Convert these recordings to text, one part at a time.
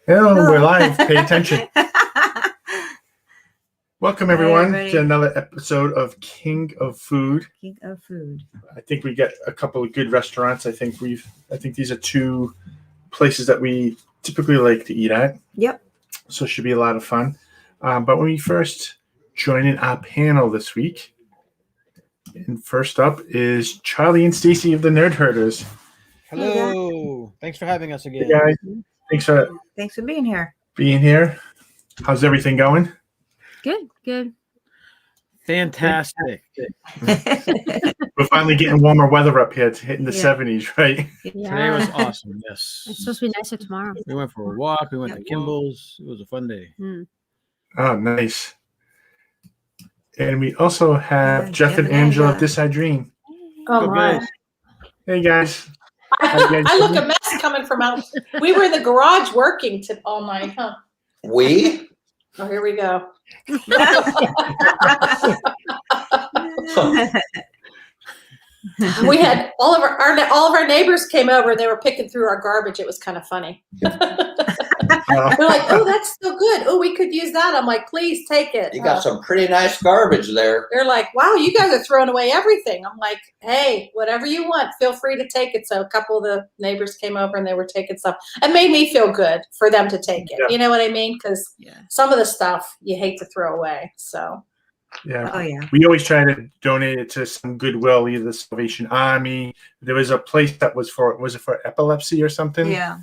Hello, we're live. Pay attention. Welcome, everyone, to another episode of King of Food. King of Food. I think we get a couple of good restaurants. I think these are two places that we typically like to eat at. Yep. So it should be a lot of fun. But when we first join in our panel this week, and first up is Charlie and Stacy of the Nerd Herders. Hello. Thanks for having us again. Hey guys. Thanks for being here. How's everything going? Good. Fantastic. We're finally getting warmer weather up here. It's hitting the 70s, right? Yeah. Today was awesome. Yes. It's supposed to be nicer tomorrow. We went for a walk. We went to Gimbal's. It was a fun day. Oh, nice. And we also have Jeff and Angela of This I Dream. Oh, my. Hey, guys. I look a mess coming from out. We were in the garage working all night, huh? We? Oh, here we go. We had all of our neighbors came over and they were picking through our garbage. It was kind of funny. They're like, "Oh, that's so good. Oh, we could use that." I'm like, "Please take it." You got some pretty nice garbage there. They're like, "Wow, you guys are throwing away everything." I'm like, "Hey, whatever you want, feel free to take it." So a couple of the neighbors came over and they were taking stuff. It made me feel good for them to take it. Yeah. You know what I mean? Because some of the stuff you hate to throw away. So. Yeah. Oh, yeah. We always try to donate it to some Goodwill, either the Salvation Army. There was a place that was it for epilepsy or something? Yeah.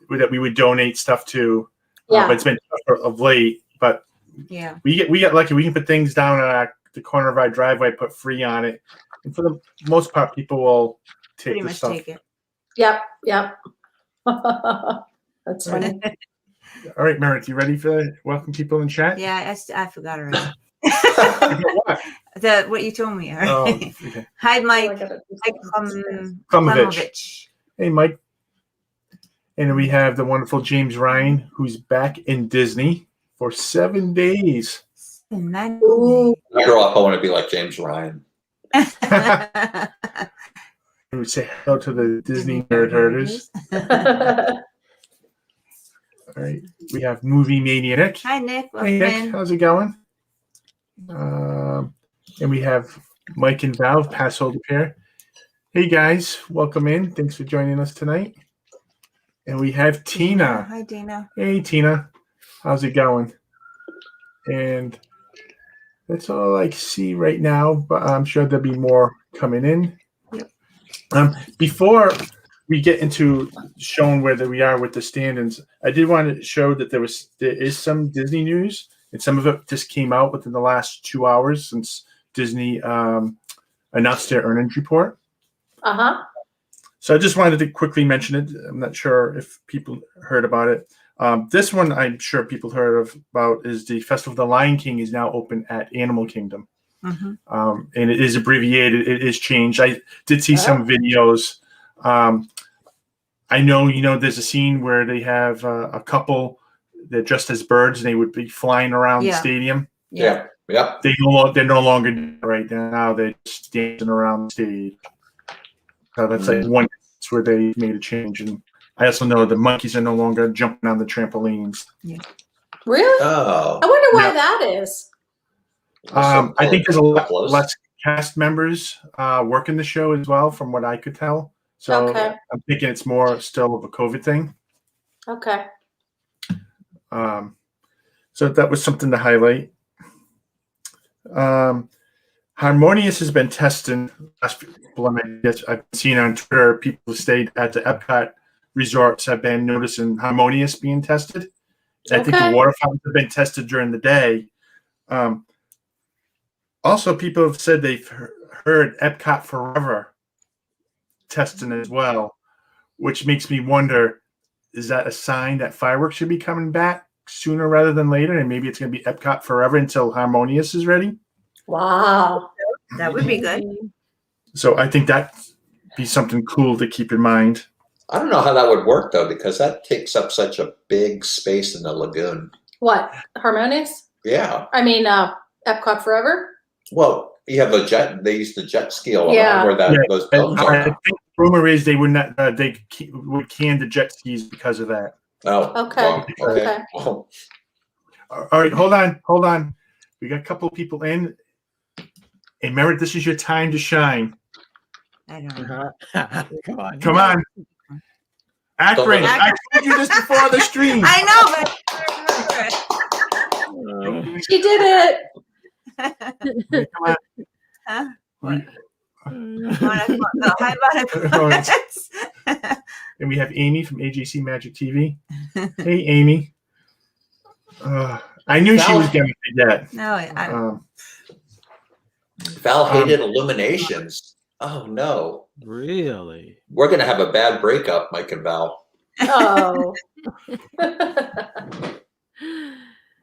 That we would donate stuff to. Yeah. But it's been tough of late. But yeah, we get lucky. We can put things down at the corner of our driveway, put free on it, and for the most part, people will take the stuff. Take it. Yep. That's funny. All right, Meredith, you ready for welcome people in chat? Yeah, I forgot already. What? What you told me. Oh, okay. Hi, Mike. Klomovich. Hey, Mike. And we have the wonderful James Ryan, who's back in Disney for 7 days. Ooh. I grow up, I want to be like James Ryan. We would say hello to the Disney Nerd Herders. All right. We have Movie Mania Nick. Hi, Nick. Hey, Nick. How's it going? And we have Mike and Val, pass holder pair. Hey, guys. Welcome in. Thanks for joining us tonight. And we have Tina. Hi, Tina. Hey, Tina. How's it going? And that's all I see right now, but I'm sure there'll be more coming in. Yep. Before we get into showing where we are with the stand-ins, I did want to show that there is some Disney news, and some of it just came out within the last 2 hours since Disney announced their earnings report. Uh-huh. So I just wanted to quickly mention it. I'm not sure if people heard about it. This one I'm sure people heard about is the Festival of the Lion King is now open at Animal Kingdom. Mm-hmm. And it is abbreviated. It is changed. I did see some videos. I know, there's a scene where they have a couple that dressed as birds and they would be flying around the stadium. Yeah. They're no longer right now. They're just dancing around the stage. So that's like one where they made a change. And I also know the monkeys are no longer jumping on the trampolines. Yeah. Really? Oh. I wonder why that is. I think there's a lot less cast members working the show as well, from what I could tell. So I'm thinking it's more still of a COVID thing. Okay. So that was something to highlight. Harmonious has been testing. I've seen on Twitter people who stayed at the Epcot resorts have been noticing Harmonious being tested. I think the water fountains have been tested during the day. Also, people have said they've heard Epcot Forever testing as well, which makes me wonder, is that a sign that fireworks should be coming back sooner rather than later? And maybe it's going to be Epcot Forever until Harmonious is ready? Wow. That would be good. So I think that'd be something cool to keep in mind. I don't know how that would work, though, because that takes up such a big space in the lagoon. What? Harmonious? Yeah. I mean, Epcot Forever? Well, you have a jet. They use the jet ski a lot where those domes are. I think the rumor is they would not. They would can the jet skis because of that. Oh, Okay, well, okay. okay. Well, All right, hold on. We got a couple of people in. Hey, Merritt, this is your time to shine. I don't know. Come on. Come on. Akron, Don't I told you this before the stream. I know, but I can't remember She did it. it. Come on. Huh? We- No, how about it? And we have Amy from AJC Magic TV. Hey, Amy. I knew she was going to forget. No, Val hated Illuminations. Oh no, Really? we're gonna have a bad breakup, Mike and Val. Oh.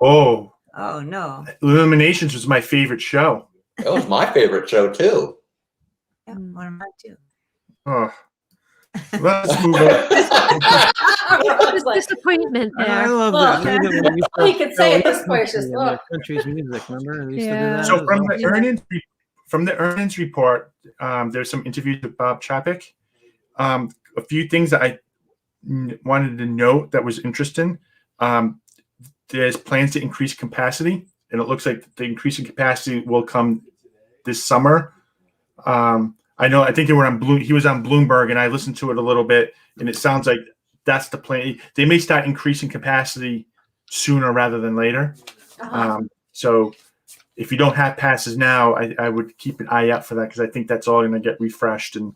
Oh, oh no. Illuminations was my favorite show. That was my favorite show too. Yeah, one of mine too. Oh. Let's move on. It's like, Disappointment I there. love Well, that. all you can say at this point is just, look. Country's music, remember? They used to do Yeah. that. So It was from the earnings report, there's some interviews with Bob Chapek. A few things that I wanted to note that was interesting. There's plans to increase capacity, and it looks like the increase in capacity will come this summer. I think they were on he was on Bloomberg, and I listened to it a little bit, and it sounds like that's the plan. They may start increasing capacity sooner rather than later. So if you don't have passes now, I would keep an eye out for that, because I think that's all going to get refreshed. And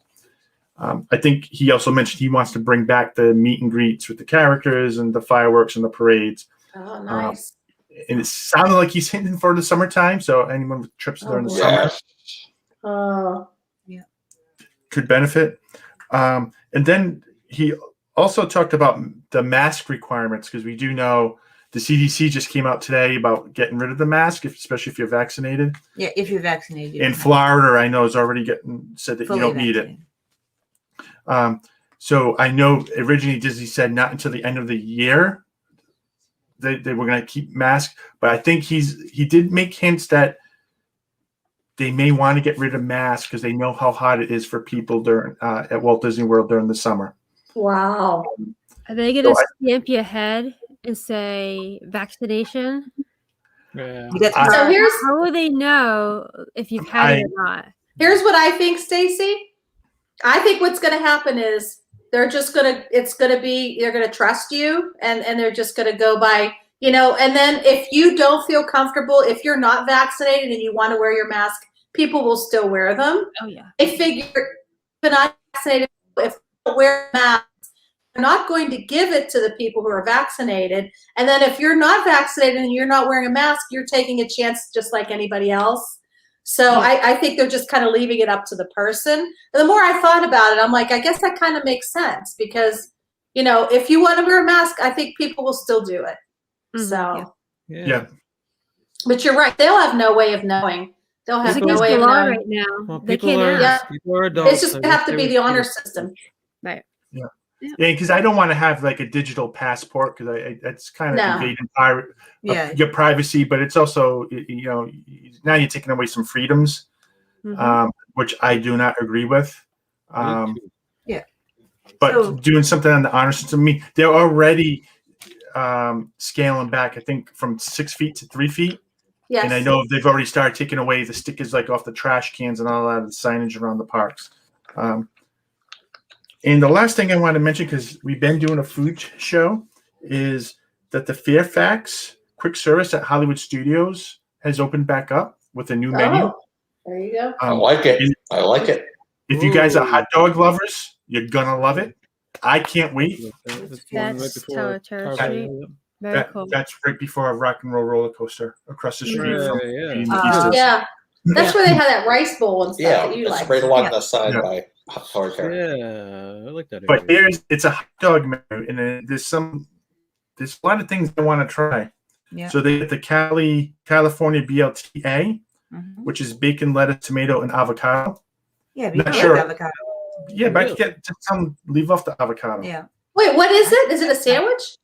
I think he also mentioned he wants to bring back the meet and greets with the characters and the fireworks and the parades. Oh, nice. And it sounded like he's hinting for the summertime. So anyone with trips during the summer Yes. Oh. could benefit. And then he also talked about the mask requirements, because we do know the CDC just came out today about getting rid of the mask, especially if you're vaccinated. Yeah, if you're vaccinated. In Florida, I know is already said that fully you don't need it. So I know originally Disney said not until the end of the year they were going to keep masks, but I think he did make hints that they may want to get rid of masks because they know how hot it is for people during at Walt Disney World during the summer. Wow. Are they going to stamp your head and say vaccination? Yeah. So here's How will they know if you've had it or not? Here's what I think, Stacy. I think what's going to happen is they're going to trust you, and they're just going to go by, and then if you don't feel comfortable, if you're not vaccinated and you want to wear your mask, people will still wear them. Oh, yeah. They figure if you're not vaccinated, if you don't wear masks, they're not going to give it to the people who are vaccinated. And then if you're not vaccinated and you're not wearing a mask, you're taking a chance just like anybody else. So I think they're just kind of leaving it up to the person. And the more I thought about it, I'm like, I guess that kind of makes sense, because, if you want to wear a mask, I think people will still do it. So, Yeah. But you're right. They'll have no way of knowing. They'll have no way of knowing. right now. Well, They people can't are, ask. people are adults. It's just so going to have to be they- the honor system. Right. Yeah, because I don't want to have like a digital passport, because it's kind of invading your privacy, but it's also, now you're taking away some freedoms, which I do not agree with. But doing something on the honor system, they're already scaling back, I think, from 6 feet to 3 feet. Yes. And I know they've already started taking away the stickers like off the trash cans and all that, the signage around the parks. And the last thing I want to mention, because we've been doing a food show, is that the Fairfax quick service at Hollywood Studios has opened back up with a new menu. Oh, there you go. I like it. I like it. If you guys are hot dog lovers, you're gonna love it. I can't wait. That's the one right That's before Tower Tower Street. Street. Very cool. That's right before a rock and roll roller coaster across the street Yeah, from yeah. the East. Yeah. That's where they had that rice bowl and stuff Yeah, that you it's like. right along Yeah. the side Yeah. by Hard Care. Yeah, I like that. But area. it's a hot dog menu, and then there's a lot of things I want to try. Yeah. So they get the California BLTA, which is bacon, lettuce, tomato, and avocado. Yeah, Not but sure. avocado. Yeah, but I get just leave off the avocado. Yeah. Wait, what is it? Is it a sandwich?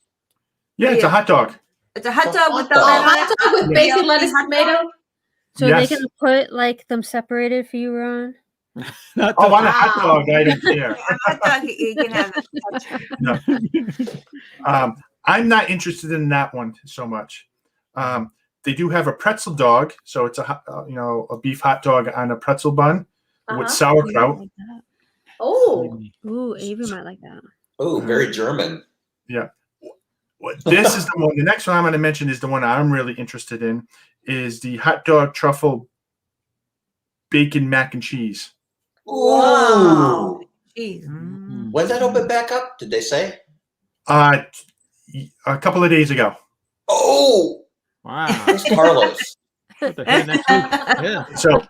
Yeah, it's a hot dog. It's a hot dog with the A hot dog with bacon, lettuce, tomato? So Yes. they can put like them separated for you, Ron? Not Oh, on a touching. hot dog, I don't care. I thought you can have it. I'm not interested in that one so much. They do have a pretzel dog, so it's a beef hot dog on a pretzel bun with sauerkraut. Like that. Oh, Ooh, Avery might like that. Oh, very German. Yeah. This is the one. The next one I'm going to mention is the one I'm really interested in. Is the hot dog truffle bacon mac and cheese. wow. Jeez. When's that open back up? Did they say? A couple of days ago. Oh, Wow. where's Carlos? What the heck, next week? Yeah. So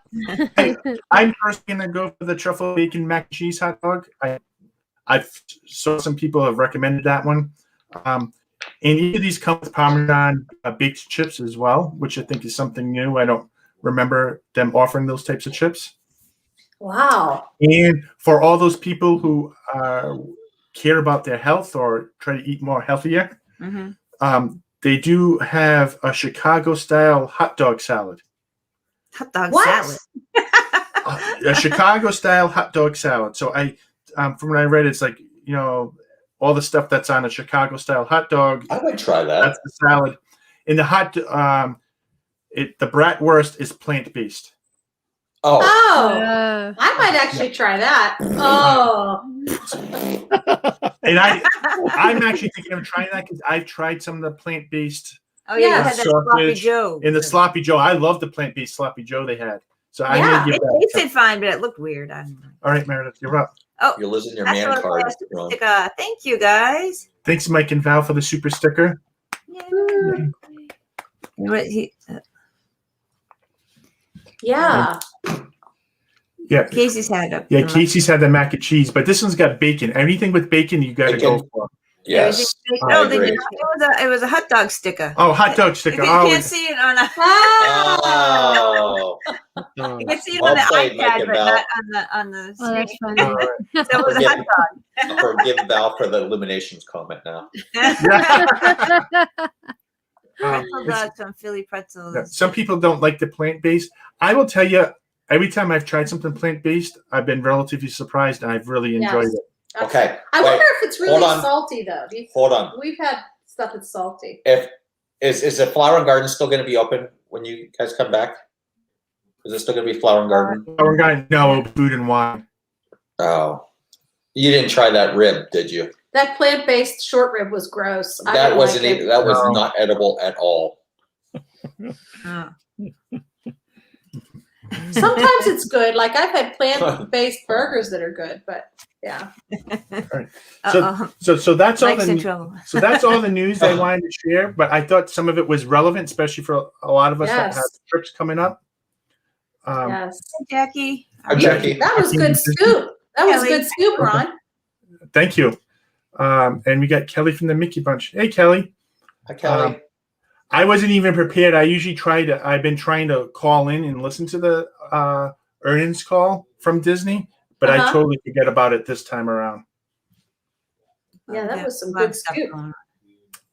I'm personally going to go for the truffle bacon mac and cheese hot dog. I've saw some people have recommended that one. And each of these come with Parmesan baked chips as well, which I think is something new. I don't remember them offering those types of chips. Wow. And for all those people who care about their health or try to eat more healthier, they do have a Chicago-style hot dog salad. Hot dog What? salad. A Chicago-style hot dog salad. So from what I read, it's like, all the stuff that's on a Chicago-style hot dog. I would try that. That's the salad. In the the bratwurst is plant-based. Oh, I might actually try that. Oh, And I'm actually thinking of trying that because I've tried some of the plant-based Oh yeah, Yeah. you had that sloppy sausage Joe. in the sloppy Joe. I love the plant-based sloppy Joe they had. So I Yeah, may give It that. tasted fine, but it looked weird. I don't know. All right, Meredith, you're up. you're losing your That's man what card. I was sticker. Thank you guys. Thanks, Mike and Val, for the super sticker. Yay. What yeah. Yeah. Casey's had it up. Yeah, Casey's had the mac and cheese, but this one's got bacon. Anything with bacon, you got to go Bacon. for. Yes. No, I agree. it was a hot dog sticker. Oh, hot dog You sticker. can't see it on a. Oh, You can see it Well on the played, Mike iPad, and but Val. not on the Oh, that's screen. funny. So it was a hot Forgive Val for the Illuminations comment now. dog. Pretzel It's- dogs on Philly pretzels. Yeah, some people don't like the plant-based. I will tell you, every time I've tried something plant-based, I've been relatively surprised and I've really enjoyed it. Okay. I wait, wonder if it's really hold on. salty though. Hold on. We've had stuff that's salty. Is the Flower and Garden still going to be open when you guys come back? Is it still going to be Flower and Garden? Oh, we're going no food and wine. Oh, you didn't try that rib, did you? That plant-based short rib was gross. I That didn't wasn't like even. it. That was No. not edible at all. Oh. Sometimes it's good. Like I've had plant-based burgers that are good, but yeah. Uh-oh. So that's all Mike's in the trouble. so that's all the news I wanted to share. But I thought some of it was relevant, especially for a lot of us that Yes. have trips coming up. Yes. Jackie. Hi, Jackie. That was good scoop. That was good scoop, Ron. Thank you. And we got Kelly from the Mickey Bunch. Hey, Kelly. Hi, Kelly. I wasn't even prepared. I usually I've been trying to call in and listen to the earnings call from Disney, but I totally forget about it this time around. Yeah, that was some A lot of good stuff scoop. going on.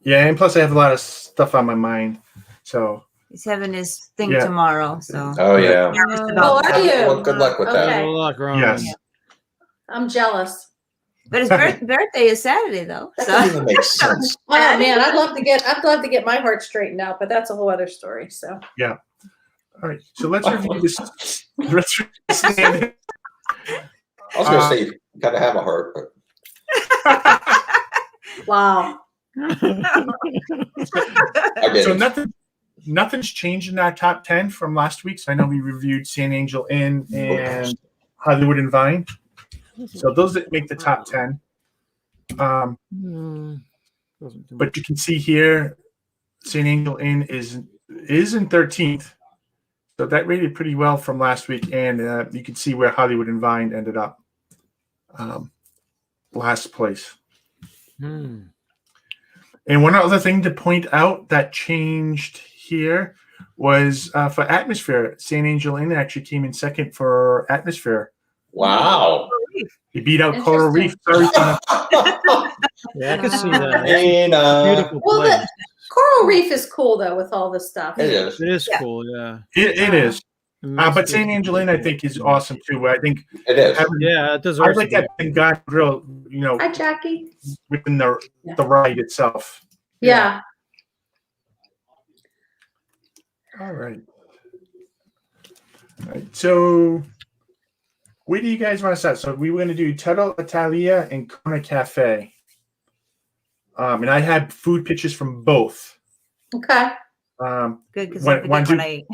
Yeah, and plus I have a lot of stuff on my mind. So He's having his thing Yeah. tomorrow, so. Oh yeah. Nervous Oh, about are that. you? Well, good luck with Okay. that. Good luck, Ron. yes, I'm jealous. But his birthday is Saturday, though. That So. doesn't even make sense. Oh man, I'd love to get my heart straightened out, but that's a whole other story. So all right. So let's review this. Let's review this. I was going to say you got to have a heart, but wow. I get So it. nothing's changed in our top 10 from last week. So I know we reviewed San Angel Inn and Hollywood and Vine. So those that make the top 10. Wasn't too But you can see here, San Angel Inn is in 13th. So that rated pretty well from last week. And you can see where Hollywood and Vine ended up. Last place. much. And one other thing to point out that changed here was for atmosphere. San Angel Inn actually came in second for atmosphere. Wow. He beat out Coral Reef. Sorry, Tina. Yeah, I can see that. Nina. Beautiful Well, place. Coral Reef is cool though with all this stuff. It is. It is Yeah. cool, yeah. It is. But St. Angelina, I think, is awesome too. I think It is. Yeah, it I deserves. like to that thing God grill, Hi, Jackie. within the ride itself. Yeah. All right. All right. So, where do you guys want to start? So, we were going to do Tutto Italia and Kona Cafe. And I had food pictures from both. Okay. Good, because When- I forget when what do- I ate.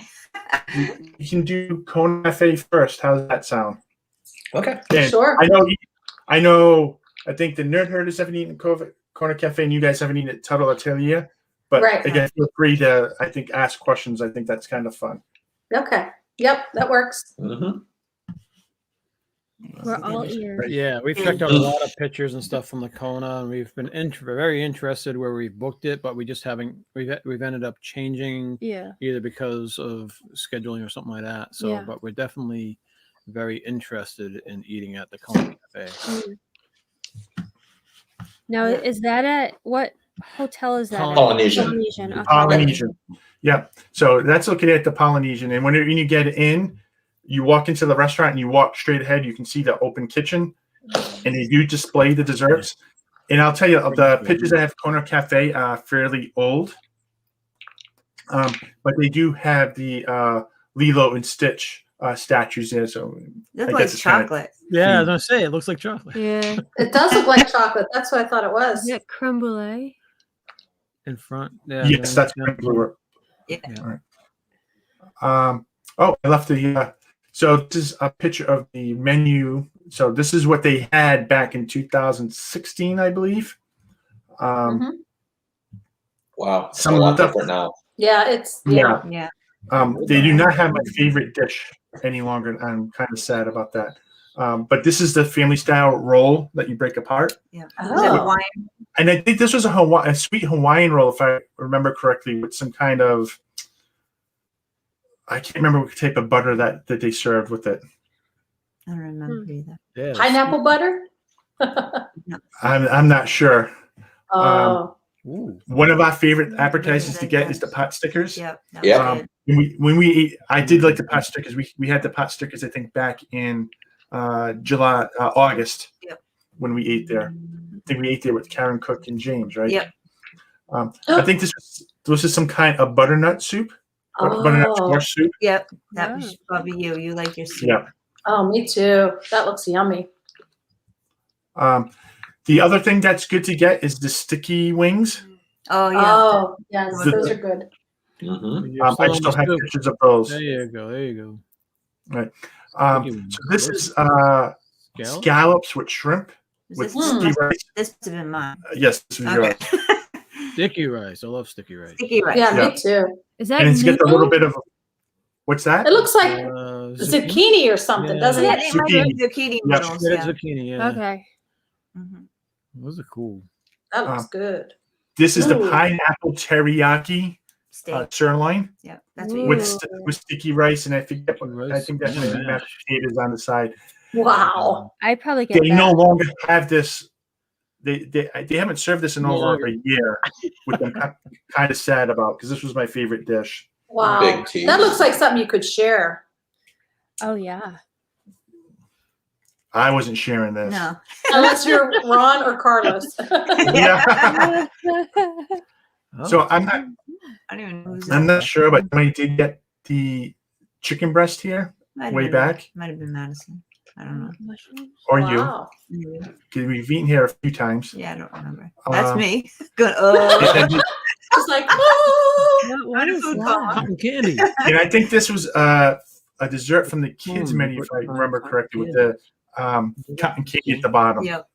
You can do Kona Cafe first. How does that sound? Okay. And Sure. I know. I think the Nerd Herders haven't eaten Kona Cafe, and you guys haven't eaten at Tutto Italia. But Right. again, feel free to, I think, ask questions. I think that's kind of fun. Okay. Yep, that works. Mm-hmm. We're all ears. Yeah, we've checked out a lot of pictures and stuff from the Kona, and we've been very interested where we booked it, but we just haven't. We've ended up changing Yeah. either because of scheduling or something like that. So, Yeah. but we're definitely very interested in eating at the Kona Cafe. Mm. Now, is that at what hotel is that? at? Polynesian. Polynesian. Okay. Polynesian. Yeah. So that's located at the Polynesian. And when you get in, you walk into the restaurant and you walk straight ahead. You can see the open kitchen, and they do display the desserts. And I'll tell you, the pictures I have of Kona Cafe are fairly old, but they do have the Lilo and Stitch statues there. So Looks I like guess it's kinda- chocolate. Yeah, I was gonna say it looks like chocolate Yeah. It does look like chocolate. That's what I thought it was. Is it creme brulee? in front. Yeah, yes, that's yeah. pretty blue. Yeah. Oh, I left the. So this is a picture of the menu. So this is what they had back in 2016, I believe. Mhm. Wow. It's a Some lot stuff- different now. Yeah, it's Yeah. Yeah. They do not have my favorite dish any longer. And I'm kind of sad about that. But this is the family style roll that you break apart. Yeah. Oh. Is it Hawaiian? And I think this was a sweet Hawaiian roll, if I remember correctly, with some kind of, I can't remember what type of butter that they served with it. I don't remember either. Yeah, pineapple butter. I'm not sure. Oh, Ooh. One of our favorite appetizers to get is the pot stickers. Yep. that Yeah. was good. When we ate, I did like the pot stickers. We had the pot stickers, I think, back in August. Yep. When we ate there. I think we ate there with Karen Cook and James, right? Yep. I think this was some kind of butternut soup, butternut squash soup. Yep. That was Oh. probably you. You like your soup. Yeah. oh, me too. That looks yummy. The other thing that's good to get is the sticky wings. Oh yeah. Oh, yes, The- those are good. Mm-hmm. You're I still just on don't have the soup. pictures of those. There you go. There you go. So this is Scallop? scallops with shrimp Is with this, sticky rice. this must have been mine. Yes, this is yours. Okay. Sticky rice. I love sticky rice. Sticky rice. Yeah, Yeah. me too. Is that And it's get a little noodle? bit of what's that? It looks like zucchini or something, Yeah. doesn't Yeah, it? they might be zucchini Yeah. noodles. Yeah, Yeah. zucchini. Yeah, Okay. Mhm. those are cool. That looks good. This is the Ooh. pineapple teriyaki Steak. sirloin Yeah. That's what Ooh. you with sticky rice, and I think Rice. that might be mashed potatoes on the side. Wow. I'd probably get They that. no longer have this. They haven't served this in No over longer. a year, which I'm kind of sad about because this was my favorite dish. Wow. Big teeth. That looks like something you could share. Oh yeah. I wasn't sharing this. No. Unless you're Ron or Carlos. Yeah. So I'm not. I don't even know who's I'm not sure, but I did get the chicken breast here way back, Might have been Madison. I don't know. Mushrooms? or Wow. Maybe. because we've eaten here a few times. Yeah, I don't remember. That's Um, me. Good. Oh. It's like, oh. What is food that? coma. Cotton candy. And I think this was a dessert from the kids' menu, if I remember correctly, with the cotton candy at the bottom. Yep.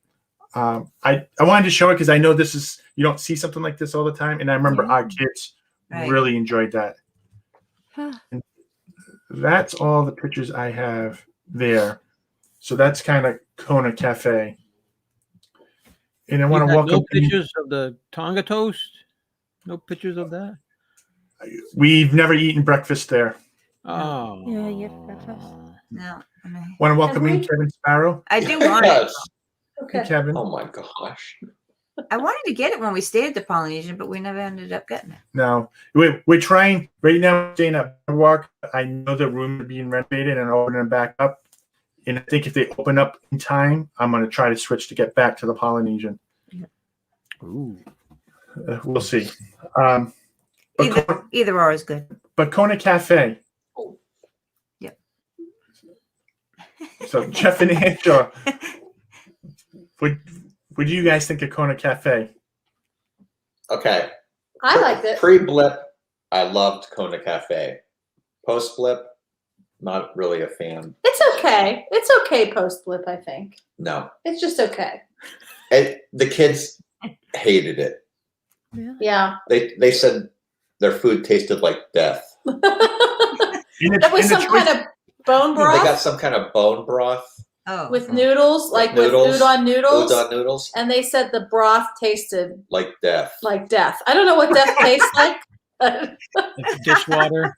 I wanted to show it because I know this is you don't see something like this all the time, and I remember our kids Right. really enjoyed that. Huh. That's all the pictures I have there. So that's kind of Kona Cafe. And I want You to got welcome. no pictures of the Tonga toast. No pictures of that. We've never eaten breakfast there. Oh. Yeah, you have breakfast. No. I mean, Want to welcome in we? Kevin Sparrow. I do want it. Yes. Hey, Okay. Kevin. Oh my gosh. I wanted to get it when we stayed at the Polynesian, but we never ended up getting it. No, we're trying right now. Staying at Boardwalk. I know the rooms are being renovated and opening back up. And I think if they open up in time, I'm going to try to switch to get back to the Polynesian. Ooh. We'll see. But Either or is good. But Kona Cafe. Yep. So Jeff and Andrew, what do you guys think of Kona Cafe? Okay. I liked it. Pre-blip, I loved Kona Cafe. Post-blip, not really a fan. It's okay. It's okay post-blip, I think. No. It's just okay. The kids hated it. Really? Yeah. They said their food tasted like death. That was some kind of bone broth. They got some kind of bone broth. Oh. with noodles, like noodles, with udon noodles. Udon noodles. And they said the broth tasted Like death. like death. I don't know what death tastes like. It's dishwater.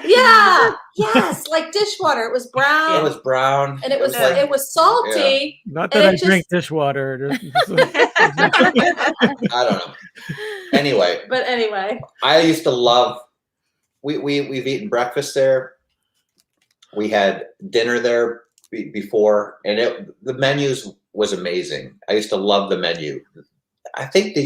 Yeah. Yes, like dishwater. It was brown. It was brown. and it was like, it was salty. Not And that I it drink just- dishwater. I don't know. Anyway, But anyway. I used to love. We've eaten breakfast there. We had dinner there before, and the menus was amazing. I used to love the menu. I think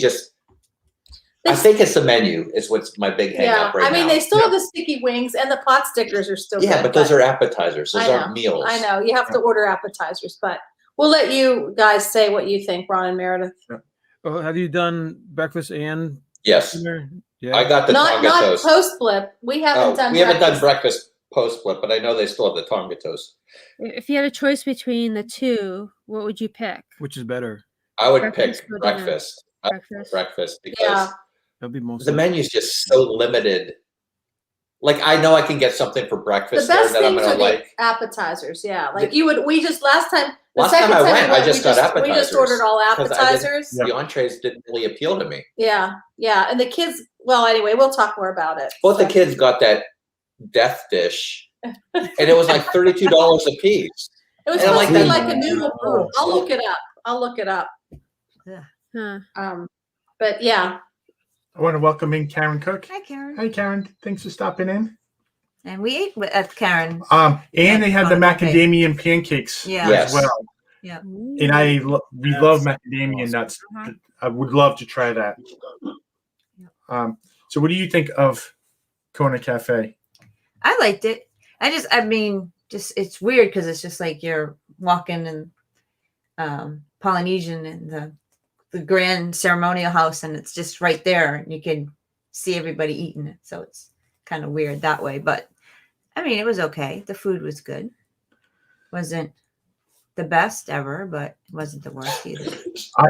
I think it's the menu is what's my big hang Yeah. up right now. I mean they still have the sticky wings and the pot stickers are still Yeah, good. but those are appetizers. Those I know, aren't meals. I know. You have to order appetizers, but we'll let you guys say what you think, Ron and Meredith. Oh, have you done breakfast and Yes, dinner? Yeah. I got the Not Tonga toast. post blip. We haven't done we haven't done breakfast. breakfast post flip, but I know they still have the Tonga toast. If you had a choice between the two, what would you pick? Which is better? I would Breakfast pick or dinner? breakfast. Breakfast because Yeah. That'd be most. the menu's just so limited. Like I know I can get something for The breakfast there best that I'm things gonna are the like. appetizers. Yeah. Like you would, we just last time, the Last second time I time went, we I went, just got we just appetizers, ordered all 'cause I didn't- appetizers. The entrees didn't really appeal to me. Yeah. Yeah. And the kids, well, anyway, we'll talk more about it. Both the So- kids got that death dish, and it was like $32 a piece. It was And I'm supposed to be like, like a noodle bowl. I'll look it up. Huh. But yeah. I want to welcome in Karen Cook. Hi, Karen. Hi, Karen. Thanks for stopping in. And we ate at Karen. And they had the Kona Cafe. macadamia pancakes Yeah. Yes. as well. Yeah. And we love macadamia nuts. Uh-huh. I would love to try that. So what do you think of Kona Cafe? I liked it. I mean, it's weird because it's just like you're walking in Polynesian in the grand ceremonial house, and it's just right there, and you can see everybody eating it. So it's kind of weird that way. But I mean, it was okay. The food was good. Wasn't the best ever, but it wasn't the worst either.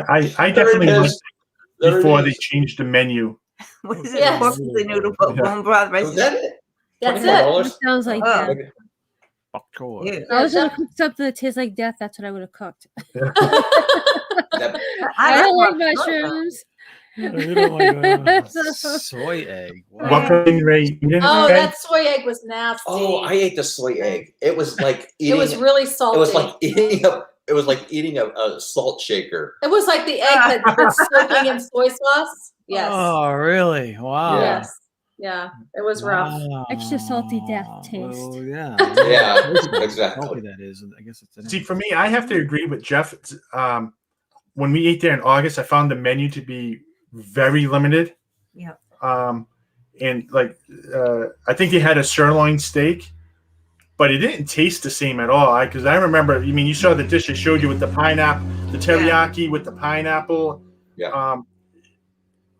I There definitely it liked is. it There it before they is. changed the menu. What is it? Yes. Pork chili noodle, bone broth, rice. Was that it? That's it. $24? Sounds like Oh. death. Fuck, cool. Ew. If I was gonna cook something that tastes like death, that's what I would have cooked. That- I don't like pork chili. mushrooms. You don't like soy egg. Wow. Welcome in, Ray. You didn't Oh, okay? that soy egg was nasty. Oh, I ate the soy egg. It was like eating. it was really salty. It was like eating a. It was like eating a salt shaker. It was like the egg that was soaking in soy sauce. Yes. Oh, really? Wow. Yes. Yeah. It was rough. Wow. Extra salty death taste. Well, yeah. Yeah, How exactly. salty that is. I guess it's. See, for me, I have to agree with Jeff. When we ate there in August, I found the menu to be very limited. Yeah. And like, I think they had a sirloin steak, but it didn't taste the same at all. Because I remember, I mean, you saw the dish I showed you with the pineapple, the teriyaki with the pineapple. Yeah.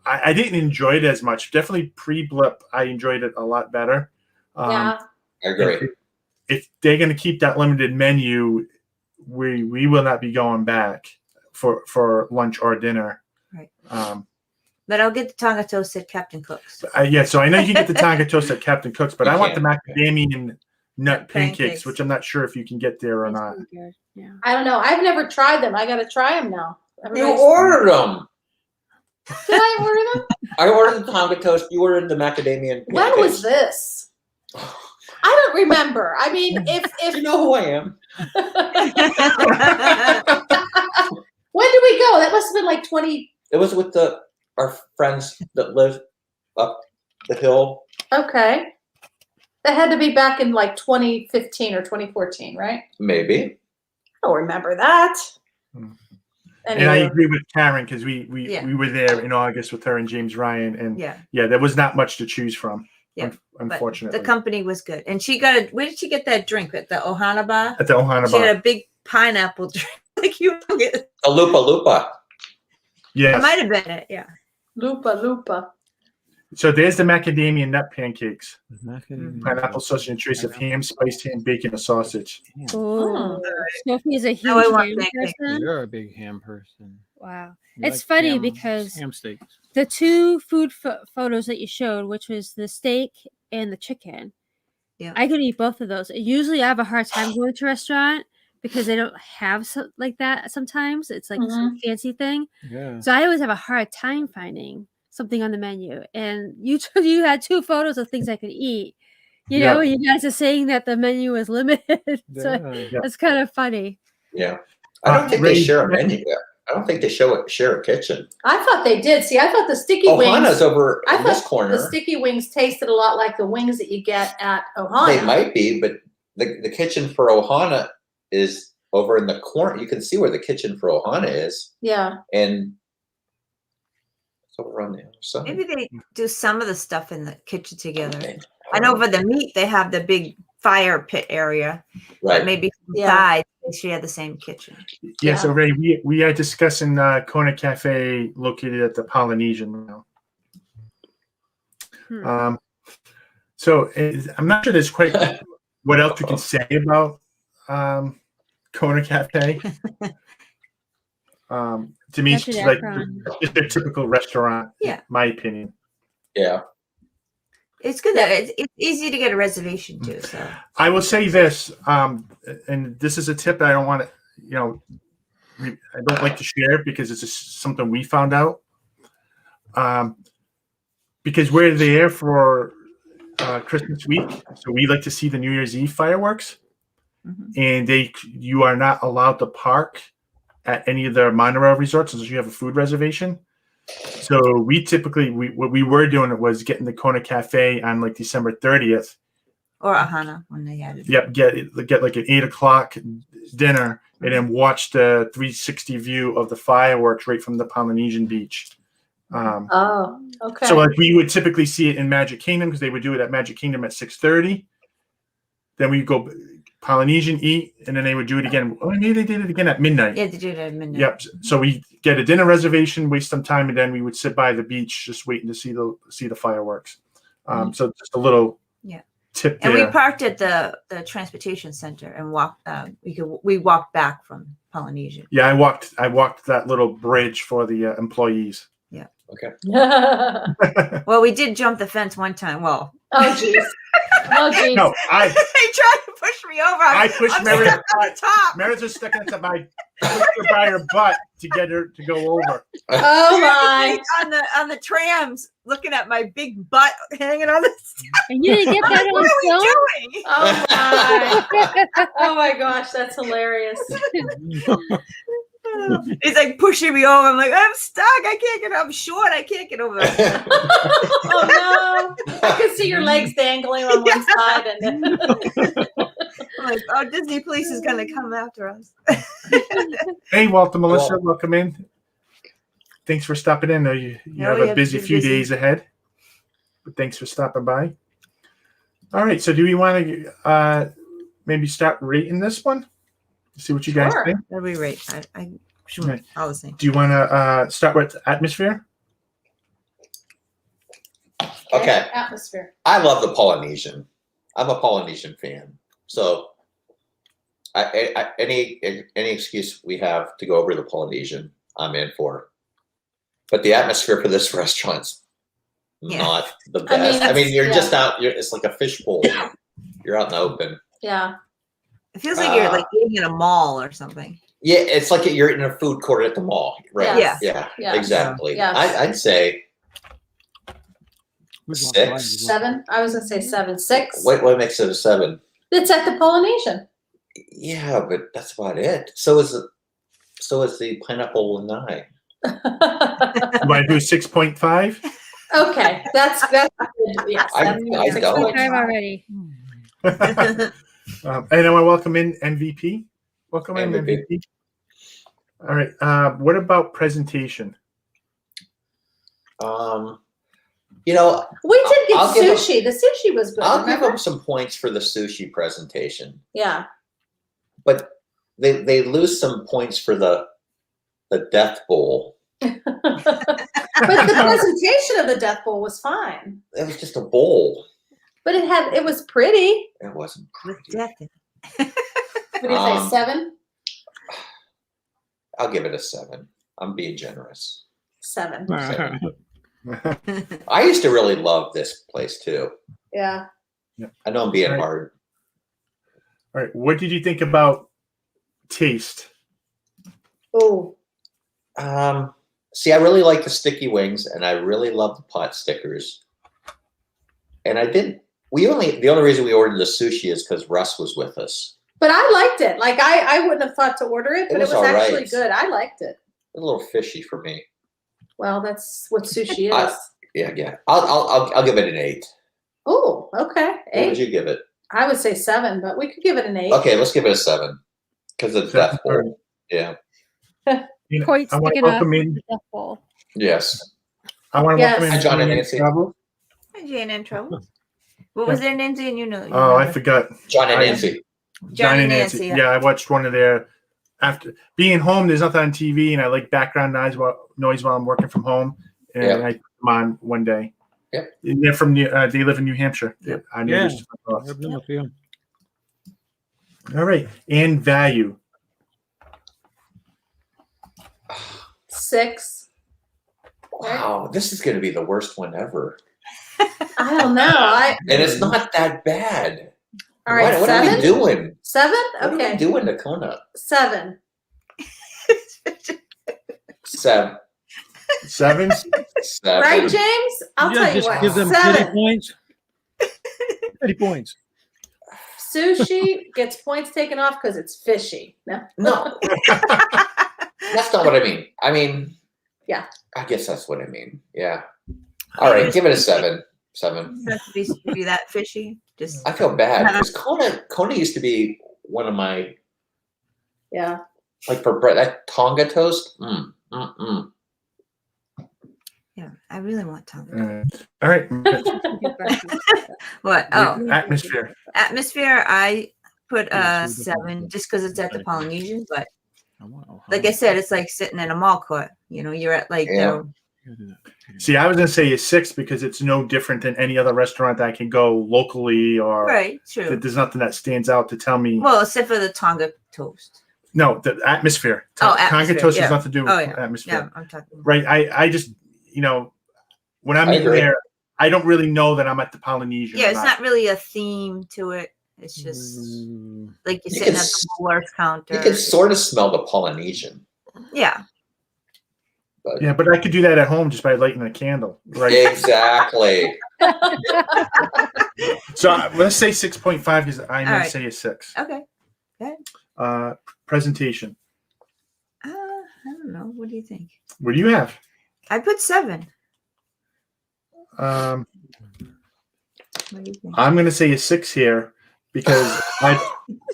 I didn't enjoy it as much. Definitely pre-blip, I enjoyed it a lot better. Yeah. I agree. If they're going to keep that limited menu, we will not be going back for lunch or dinner. Right. But I'll get the Tonga toast at Captain Cook's. yeah, so I know you can get the Tonga toast at Captain Cook's, but You I want the can. macadamia nut pancakes, Pancakes. which I'm not sure if you can get there or Tastes not. pretty good. Yeah. I don't know. I've never tried them. I got to try them now. You Everybody's- ordered them. Did I order them? I ordered the Tonga toast. You ordered the macadamia. When was pancakes. this? I don't remember. I mean, if You know who I am. when did we go? That must have been like 2015. It was with our friends that live up the hill. Okay. That had to be back in like 2015 or 2014, right? Maybe. I don't remember that. And I agree with Karen because we Yeah. were there in August with her and James Ryan, and Yeah. there was not much to choose from. Yeah. Unfortunately, The company was good, and she got where did she get that drink at the Ohana bar? at the Ohana She Bar. had a big pineapple drink, like you get. A Lupa Lupa. Yes. It might have been it, yeah. Lupa. So there's the macadamia nut pancakes. Macadamia. Pineapple sausage and trace of ham, spiced ham, bacon, and sausage. Oh, Sophie's a huge Now I want ham pancakes. person. You're a big ham person. Wow. You It's like funny ham- because ham steaks. the two food photos that you showed, which was the steak and the chicken, Yeah. I could eat both of those. Usually I have a hard time going to a restaurant because they don't have like that sometimes. It's like some fancy thing. Yeah. So I always have a hard time finding something on the menu. And you had two photos of things I could eat. You know, you guys are saying that the menu is limited. So Yeah. it's kind of funny. Yeah. I don't think they share a menu. I don't think they share a kitchen. I thought they did. See, I thought the sticky Ohana's wings. over I in this thought corner. the sticky wings tasted a lot like the wings that you get at Ohana. They might be, but the kitchen for Ohana is over in the corner. You can see where the kitchen for Ohana is. Yeah. And it's over on the other side. Maybe they do some of the stuff in the kitchen together. Okay. I know for the meat they have the big fire pit area, Right. but maybe Yeah. inside they share the same kitchen. Yeah, so Ray, we are discussing Kona Cafe located at the Polynesian now. So I'm not sure there's quite what else we can say about Kona Cafe. To me, it's That's just an like Akron. just a typical restaurant. Yeah. My opinion. Yeah. It's good that it's easy to get a reservation too. So I will say this, and this is a tip that I don't want to, I don't like to share because it's just something we found out. Because we're there for Christmas week, so we like to see the New Year's Eve fireworks, and you are not allowed to park at any of the monorail resorts unless you have a food reservation. So we typically what we were doing was getting the Kona Cafe on like December 30th. or Ohana when they had it. Yep, get like an 8:00 dinner and then watch the 360 view of the fireworks right from the Polynesian beach. Oh, okay. So like we would typically see it in Magic Kingdom because they would do it at Magic Kingdom at 6:30. Then we go Polynesian, eat, and then they would do it again. Oh, maybe they did it again at midnight. Yeah, they do it at midnight. Yep. So we get a dinner reservation, waste some time, and then we would sit by the beach just waiting to see the fireworks. So just a little tip And there. we parked at the transportation center and walked. We walked back from Polynesian. Yeah, I walked that little bridge for the employees. Yeah. Okay. Well, we did jump the fence one time. Well, Oh, jeez. Oh, jeez. No, they tried to push me over. I pushed I'm Meredith stuck on the top. Meredith was stuck into my pushed her by her butt to get her to go over. Oh, my. on the trams, looking at my big butt hanging on the. And you didn't get that What are we on doing? Oh, my. Oh, my gosh. That's hilarious. He's like pushing me over. I'm like, I'm stuck. I can't get. I'm short. I can't get over. Oh, no. I can see your legs dangling on one side. And I'm like, oh, Disney Police is gonna come after us. Hey, Walter, Melissa, welcome in. Thanks for stopping in. Though you have a busy few days ahead, but thanks for stopping by. All right, so do we want to maybe start rating this one? See what you guys think. That'd be great. I sure. Okay. I'll listen. Do you want to start with atmosphere? Okay. Atmosphere. I love the Polynesian. I'm a Polynesian fan. So any excuse we have to go over to the Polynesian, I'm in for. But the atmosphere for this restaurant's not the best. I mean, you're just out. It's like a fishbowl. You're out in the open. Yeah. It feels like you're like eating in a mall or something. Yeah, it's like you're in a food court at the mall, right? Yes. Yeah, exactly. Yes. I'd say 6. 7. I was going to say 7. 6. What makes it a 7? It's at the Polynesian. Yeah, but that's about it. So is the pineapple lanai. You want to do 6.5? Okay, that's good. Yes, I that's good. don't. 6.5 already. And I want to welcome in MVP. Welcome in MVP. MVP. All right. What about presentation? You know, We did get I'll give sushi. The sushi was good. I'll give remember? them some points for the sushi presentation, Yeah. but they lose some points for the death bowl. But the presentation of the death bowl was fine. It was just a bowl. But it was pretty. It wasn't With pretty. death in What do you say, 7? I'll give it a 7. I'm being generous. 7. 7. I used to really love this place too. Yeah. I know I'm being Right. hard. All right. What did you think about taste? Oh. See, I really like the sticky wings, and I really love the pot stickers. And the only reason we ordered the sushi is because Russ was with us. But I liked it. Like I wouldn't have thought to order it, but it was all actually right. good. I liked it. A little fishy for me. Well, that's what sushi is. Yeah. I'll give it an 8. Oh, okay. What would 8. you give it? I would say 7, but we could give it an 8. Okay, let's give it a 7 because of the death bowl. Yeah. You know, Quite I want to sticking up welcome in. the death bowl. Yes. I want to Yes. welcome in Hi, John and Jane Nancy. Trouble. Jane and Trouble. What was their names again? You know. Oh, I forgot. John and I- Nancy. John and Nancy. Yeah, I watched one of their. After being home, there's nothing on TV, and I like background noise while I'm working from home. And Yeah. I put them on one day. Yep. And they're from they live in New Hampshire. Yep. I knew Yeah. this was I've been with you. all right. And value. 6. Wow, this is going to be the worst one ever. I don't know. And it's not that bad. All right, What are we 7. doing? 7. What are we Okay. doing to Kona? 7. 7. 7. 7. Right, James? I'll tell you just what. give them pity 7. points. Pity points. Sushi gets points taken off because it's fishy. No. No. That's not what I mean. I mean, Yeah. I guess that's what I mean. Yeah. All right, give it a 7. 7. Does it have to be that fishy? Just I feel bad because Kona used to be one of my, Yeah. like, for bread, that Tonga toast. yeah. I really want Tonga. All right. What? Oh, Atmosphere. atmosphere. I put Yeah, a so we don't 7 have to- just because it's at the Polynesian. But I want Ohio. like I said, it's like sitting in a mall court. You know, you're at like Yeah. You gotta do that. See, I was gonna say a 6 because it's no different than any other restaurant that I can go locally, or right. True. there's nothing that stands out to tell me. Well, except for the Tonga toast. No, the atmosphere. Oh, Tonga atmosphere, toast yeah. has nothing to do with Oh yeah. atmosphere. Yeah, I'm talking. Right. I just, when I'm I in agree. there, I don't really know that I'm at the Polynesian. Yeah, or it's not really a theme to it. It's just like you're You sitting can at the worst counter. You can sort of smell the Polynesian. Yeah. Yeah, but I could do that at home just by lighting a candle. Right. Exactly. So let's say 6.5 because I All might right. say a 6. Okay. Presentation. I don't know. What do you think? What do you have? I put 7. Um, What do you think? I'm going to say a 6 here because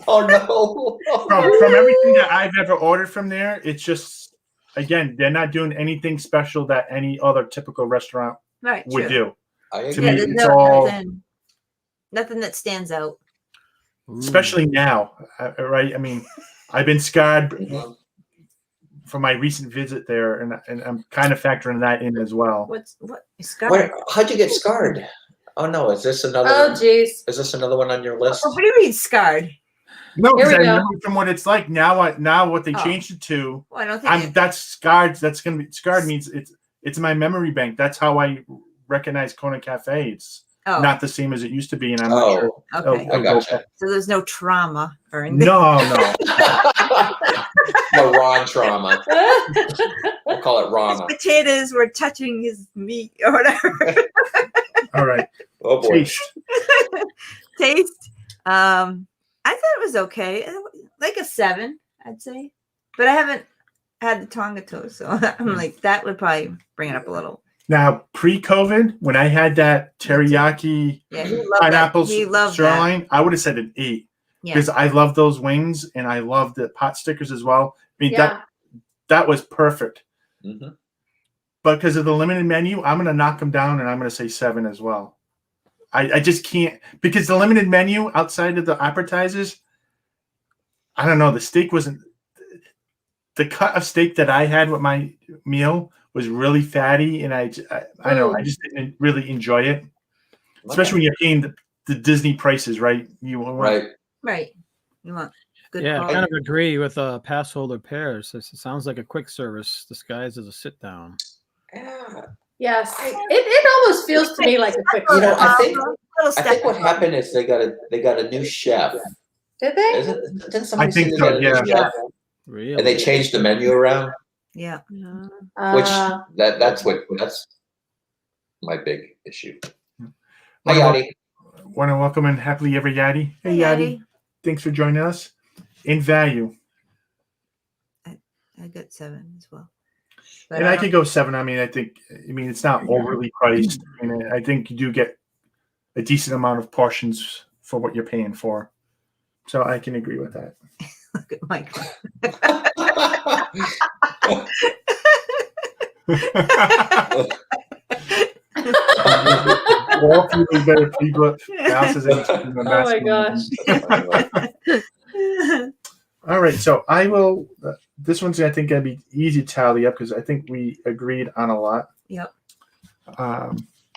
Oh no. from everything that I've ever ordered from there, it's just, again, they're not doing anything special that any other typical restaurant Right. would True. do. I To agree. Yeah, me, there's it's all, nothing that stands out. especially now, right? I mean, I've been scarred from my recent visit there, and I'm kind of factoring that in as well. What scarred? How'd you get scarred? Oh no, is this another? Oh, geez. Is this another one on your list? What do you mean scarred? No, Here because we I go. remember from what it's like now. What they Oh. changed it to, Well, I don't think. that's scarred. That's gonna be scarred means it's my memory bank. That's how I recognize Kona Cafe. It's oh, not the same as it used to be, and I'm not sure. okay. I gotcha. So there's no trauma or anything. No. The raw trauma. We'll call it His Rana. potatoes were touching his meat or whatever. All right. Oh boy. Taste. Taste. I thought it was okay. Like a 7, I'd say. But I haven't had the Tonga toast, so I'm like, that would probably bring it up a little. Now, pre-COVID, when I had that teriyaki Yeah, he loved pineapple that. He loved sirloin, I would have said an 8 Yeah. because I love those wings and I love the pot stickers as well. I mean, Yeah. that was perfect. Mhm. But because of the limited menu, I'm going to knock them down and I'm going to say 7 as well. I just can't, because the limited menu outside of the appetizers, I don't know, the steak wasn't, the cut of steak that I had with my meal was really fatty, and I know I just didn't really enjoy it, especially when you're paying the Disney prices, right? Right. Right. You want good Yeah, I quality. kind of agree with pass holder pairs. It sounds like a quick service disguised as a sit down. Yeah. Yes, it almost feels to me like a quick. You know, I think Little step what happened is they got a new chef. Did they? Didn't somebody I think say they so, got a new yeah. chef? Really? And they changed the menu around, Yeah. which that's my big issue. Hi, Want Yadi. to welcome in happily ever Yadi. Hey, Hey, Yadi. Yadi. Thanks for joining us. In value, I got 7 as well. and I could go 7. I mean, it's not overly priced. I mean, I think you do get a decent amount of portions for what you're paying for. So I can agree with that. Look at Mike. Walt, you better people. Oh my gosh. All right, so I will. This one's I think gonna be easy to tally up because I think we agreed on a lot. Yep.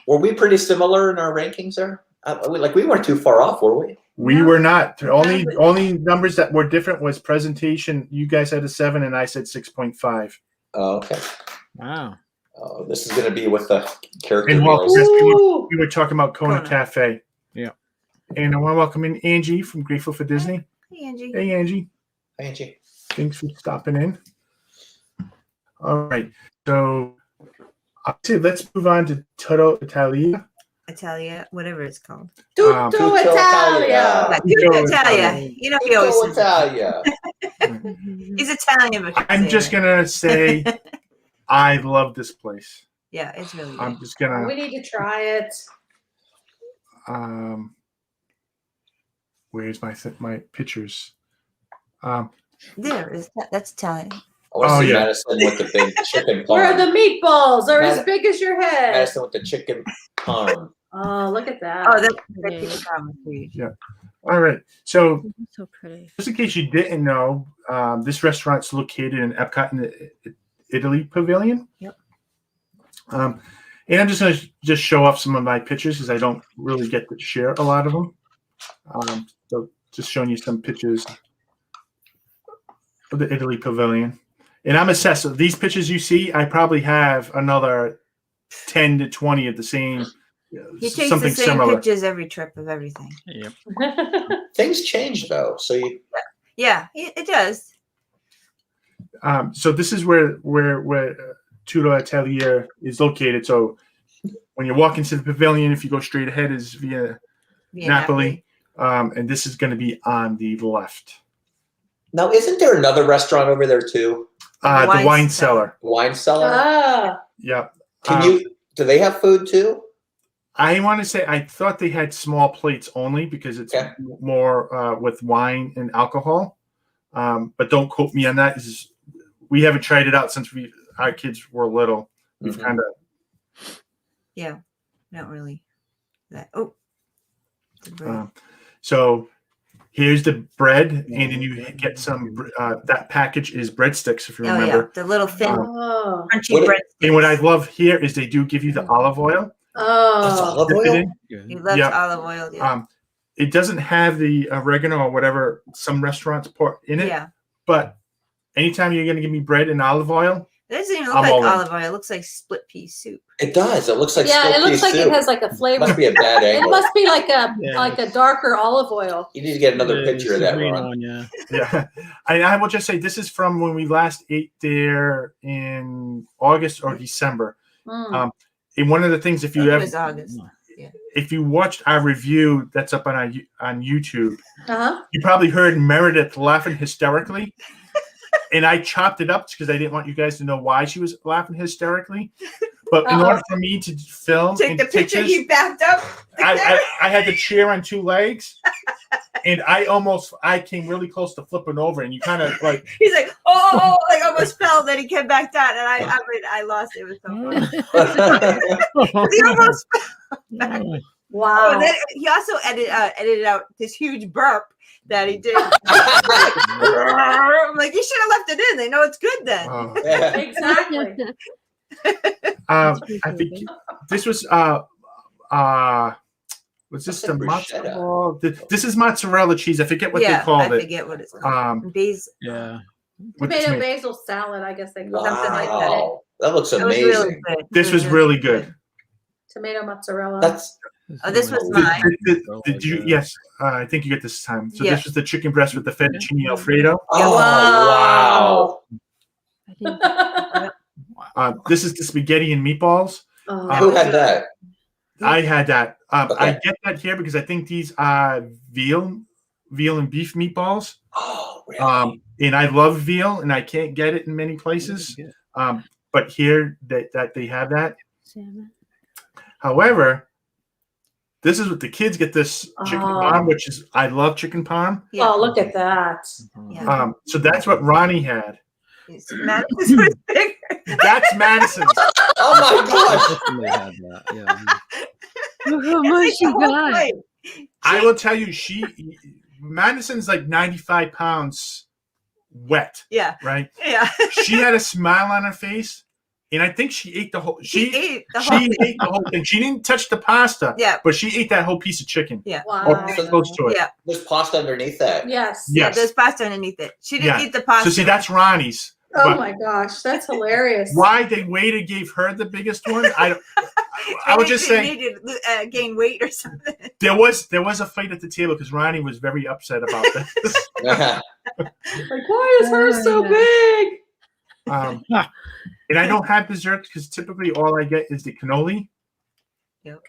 Were we pretty similar in our rankings there? We weren't too far off, were we? We were not. The only numbers that were different was presentation. You guys had a 7, and I said 6.5. Oh, okay. Wow. Oh, this is going to be with the character And meals. we were talking about Kona Cafe. Yeah. And I want to welcome in Angie from Grateful for Disney. Hey, Angie. Hey, Angie. Hi, Angie. Thanks for stopping in. All right. So I'll say let's move on to Tutto Italia. Italia, whatever it's called. Tutto Tutto Italia. Tutto Italia. You know, he always Tutto Italia. he's Italian. But I'm just going to say I love this place. Yeah, it's really good. I'm just going to. We need to try it. Where's my pictures? That's Italian. I want to see yeah. Madison with the big chicken Where parm. the meatballs are as Mad- big as your head. Madison with the chicken parm. Oh, look at that. Oh, that's pretty. All right. So So pretty. just in case you didn't know, this restaurant's located in Epcot and the Italy Pavilion. Yep. And I'm just going to show off some of my pictures because I don't really get to share a lot of them. So just showing you some pictures of the Italy Pavilion. And I'm obsessed. So these pictures you see, I probably have another 10 to 20 of the same, He takes something the same similar. pictures every trip of everything. Yep. Things change though, so you. Yeah, it does. So this is where Tutto Italia is located. So when you walk into the pavilion, if you go straight ahead, is via Napoli. And this is going to be on the left. Now, isn't there another restaurant over there too? The wine cellar. Wine cellar. Ah, Yeah. Can you? Do they have food too? I want to say I thought they had small plates only because it's Okay. more with wine and alcohol. But don't quote me on that. We haven't tried it out since our kids were little. We've Mhm. kind of. Yeah, not really. That. Oh. The bread. So here's the bread, and then you get some. That package is breadsticks, if you Oh yeah, remember. the little thin, oh, crunchy bread. And what I love here is they do give you the olive oil. That's oh. olive Dip it oil. in. He loves Yeah. olive oil. Yeah. It doesn't have the oregano or whatever some restaurants put in it, Yeah. but anytime you're going to give me bread and olive oil, It doesn't even look I'm like all in. olive oil. It looks like split pea soup. It does. It looks like Yeah, split it looks pea like soup. it has like a flavor. Must be a bad It angle. must be like Yeah. a darker olive oil. You need to get another Yeah, picture of it's that the green one. one, yeah. yeah. I will just say this is from when we last ate there in August or December. Mm. And one of the things, if I you think it have, was August. if you watched our review that's up on YouTube, Uh-huh. you probably heard Meredith laughing hysterically and I chopped it up because I didn't want you guys to know why she was laughing hysterically. But in order for me to film Take and the picture. pictures, He backed up. I had the chair on 2 legs, and I came really close to flipping over, and you kind of like. He's like, oh, like almost fell. Then he came back down, and I lost it. It was so funny. He almost fell back. Wow. Oh, then he also edited out this huge burp that he did. I'm like, you should have left it in. They know it's good then. Exactly. I think this was this the mozzarella? This is mozzarella cheese. I forget what they called it. I forget what it's called. Basil. Yeah. Tomato basil salad, I guess they call it. Something like that. That looks It was amazing. really good. This was really good. Tomato mozzarella. That's This was mine. Did you? Yes, I think you get this time. So Yeah. this was the chicken breast with the fettuccine alfredo. Oh, wow. This is the spaghetti and meatballs. Who had that? I had that. I Okay. get that here because I think these are veal and beef meatballs. Oh, really? And I love veal, and I can't get it in many places. But here that they have that. Salmon. However, this is what the kids get, this chicken parm, which is, I love chicken parm. Oh, look at that. Yeah. So that's what Ronnie had. This was bigger. That's Madison's. Oh my gosh. Had that. Yeah. Look how much you got. I will tell you, Madison's like 95 pounds wet, Yeah. right? Yeah. She had a smile on her face, and I think she ate the whole. She ate the whole thing. ate the whole thing. She didn't touch the pasta. Yeah. But she ate that whole piece of chicken. Yeah. Or Wow. close to it. Yeah. There's pasta underneath that. Yes. Yeah. Yes. There's pasta underneath it. She didn't Yeah. eat the pasta. So see, that's Ronnie's. Oh But my gosh, that's hilarious. why they waited, gave her the biggest one? I would just Maybe say she needed to gain weight or something. there was a fight at the table because Ronnie was very upset about this. Like, why is hers so big? And I don't have desserts because typically all I get is the cannoli. Yep.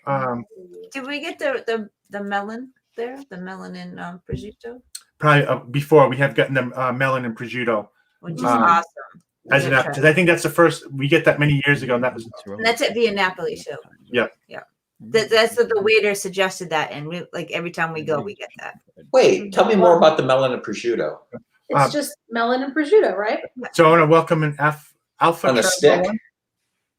Did we get the melon there? The melon and prosciutto, Probably before we have gotten the melon and prosciutto which is awesome. as an because I think that's the first we get that many years ago, and that was And that's at Via Napoli show. Yeah. Yeah. That's what the waiter suggested that, and we like every time we go, we get that. Wait, tell me more about the melon and prosciutto. It's just melon and prosciutto, right? So I want to welcome an Alpha On a Travel stick? one.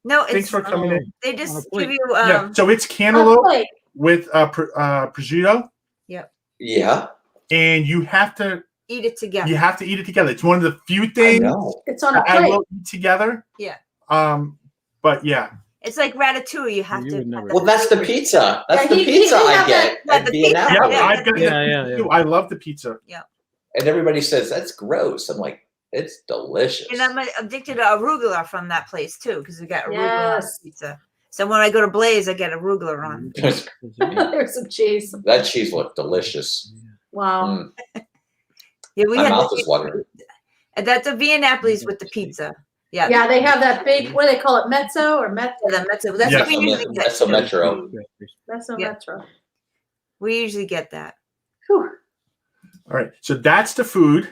No, Thanks it's for coming in. they On just a plate. give you Yeah, so it's cantaloupe with prosciutto, Yeah. and you have to eat it together. eat it together. It's one of the few I things know. It's on a I plate. will eat together. Yeah. But yeah, It's like ratatouille. You have You to. would never- Well, that's the pizza. That's Yeah, the he pizza I had get that- at the Via pizza, yeah, Napoli. yeah. I've got Yeah. too. I love the pizza. And everybody says that's gross. I'm like, it's delicious. And I'm addicted to arugula from that place too, because we got arugula on Yes. pizza. So when I go to Blaze, I get arugula on. There's some cheese. That cheese looked delicious. Wow. Mm. Yeah, we My had mouth is watering. that's a Via Napoli's with the pizza. Yeah, Yeah, they have that big, what do they call it, mezzo or mezzo? the mezzo. That's Yeah. what we usually get. That's a metro. Mezzo Yeah. metro. We usually get that. Whew. All right, so that's the food.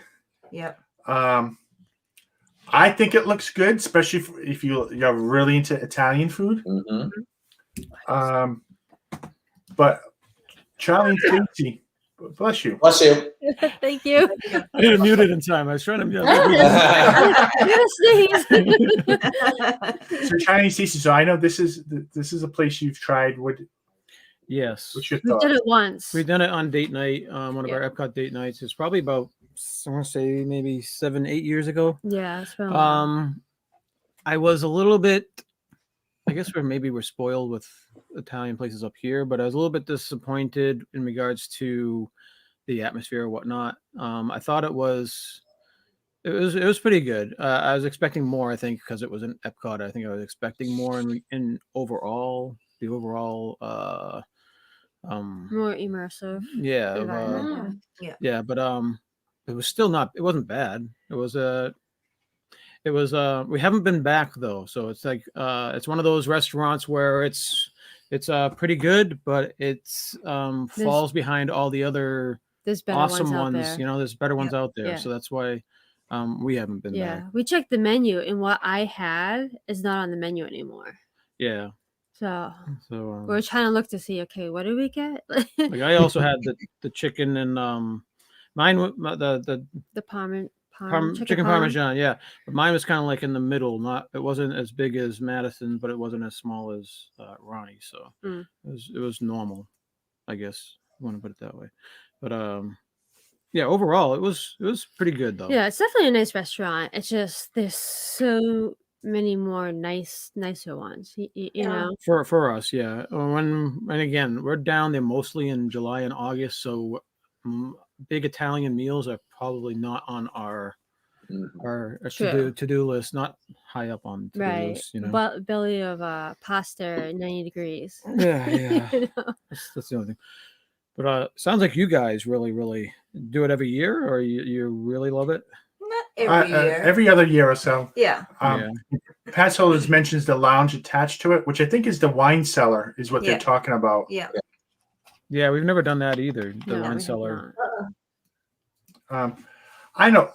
Yep. I think it looks good, especially if you're really into Italian food. Mm-hmm. But Charlie and Stacey, bless you. Bless you. Thank you. I didn't mute it in time. I was trying to mute So Charlie and Stacey, so I know this is a place you've tried. Yes. What's your We thought? did it once. We've done it on date night, one of our Epcot date nights. It's probably about, I want to say maybe 7-8 years ago. Yeah, it's been a while. I was a little bit, I guess we're spoiled with Italian places up here, but I was a little bit disappointed in regards to the atmosphere or whatnot. I thought it was pretty good. I was expecting more, I think, because it was in Epcot. I think I was expecting more in overall, the overall More immersive. yeah, environment. Yeah. but it was still not, it wasn't bad. It was we haven't been back though, so it's like it's one of those restaurants where it's pretty good, but it's falls behind all the other There's better awesome ones out ones. there. You know, there's better ones out there, Yeah. so that's why We haven't been Yeah, back. we checked the menu, and what I had is not on the menu anymore. Yeah. So So we're trying to look to see. Okay, what did we get? like I also had the chicken and mine the The chicken parmesan, yeah. But mine was kind of like in the middle. Not it wasn't as big as Madison, but it wasn't as small as Ronnie. So it was normal, I guess. You want to put it that way. But yeah, overall it was pretty good though. Yeah, it's definitely a nice restaurant. It's just there's so many more nicer ones. You know. For us, yeah. And again, we're down there mostly in July and August, so big Italian meals are probably not on our to-do list, not high up on to-do list, you know. But belly of pasta at 90 degrees. Yeah. You know? That's the only thing. But sounds like you guys really do it every year, or you really love it. Not every year. Every other year or so. Yeah. Pass holders mentions the lounge attached to it, which I think is the wine cellar, is what they're talking about. Yeah. Yeah, we've never done that either. The No, wine we have cellar. not. I know.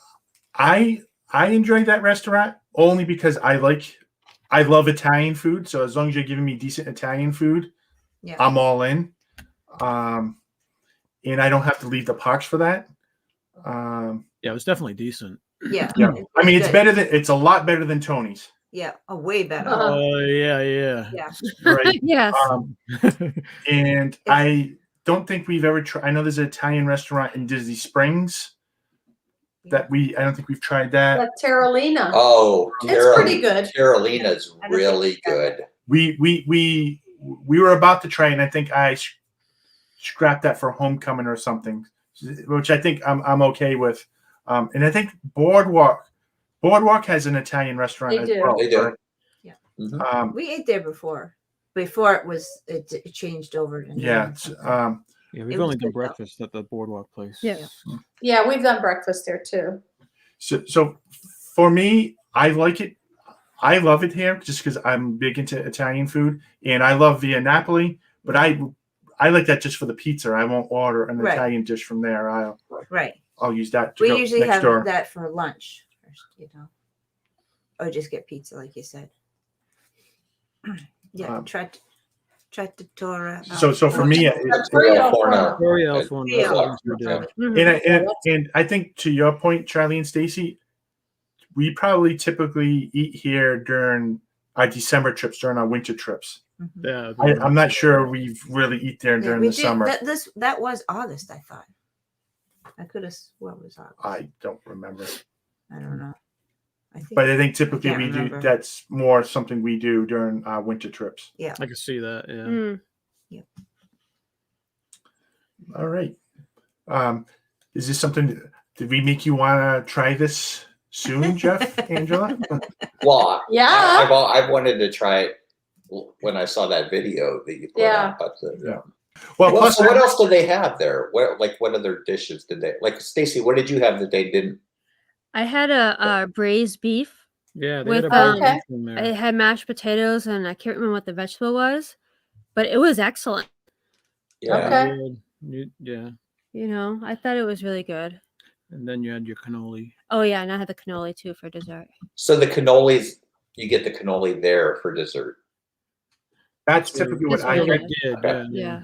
I enjoy that restaurant only because I love Italian food. So as long as you're giving me decent Italian food, I'm all in. And I don't have to leave the parks for that. Yeah, it was definitely decent. Yeah. I mean, it's a lot better than Tony's. Yeah. Way better. Oh yeah. Yeah. Right. Yes. And I don't think we've ever tried. I know there's an Italian restaurant in Disney Springs that I don't think we've tried that. Like Terralina. Oh, It's pretty good. Carolina's really good. We were about to try, and I think I scrapped that for homecoming or something, which I think I'm okay with. And I think Boardwalk has an Italian restaurant They as do. well. They do. Right? Yeah. Mhm. We ate there before. Before it changed over. To Yeah. Yeah, we've It only was done good, though. breakfast at the boardwalk place. Yeah. Yeah, we've done breakfast there too. So for me, I like it. I love it here just because I'm big into Italian food, and I love Via Napoli. But I like that just for the pizza. I won't order an Italian dish from there. I'll use that. We usually next have door. that for lunch first, you know, or just get pizza, like you said. Yeah, Trattoria. So for me, and I think to your point, Charlie and Stacy, we probably typically eat here during our December trips, during our winter trips. Yeah, I'm not sure we really eat there during the summer. That was August, I thought. I could have sworn it was August. I don't remember. I don't know. But I think typically we do. That's more something we do during our winter trips. Yeah, I can see that. Yeah. Yeah. All right. Is this something? Did we make you want to try this soon, Jeff, Angela? Well, Yeah. I've wanted to try it when I saw that video that you put out. But Well, plus, what else do they have there? What other dishes did they like? Stacy, what did you have that they didn't? I had a braised beef. Yeah, they With, had a okay. in there. It had mashed potatoes, and I can't remember what the vegetable was, but it was excellent. Yeah. Okay. Yeah. You know, I thought it was really good. And then you had your cannoli. Oh yeah, and I had the cannoli too for dessert. So the cannolis, you get the cannoli there for dessert. That's typically what That's I really get. did. Okay. Yeah.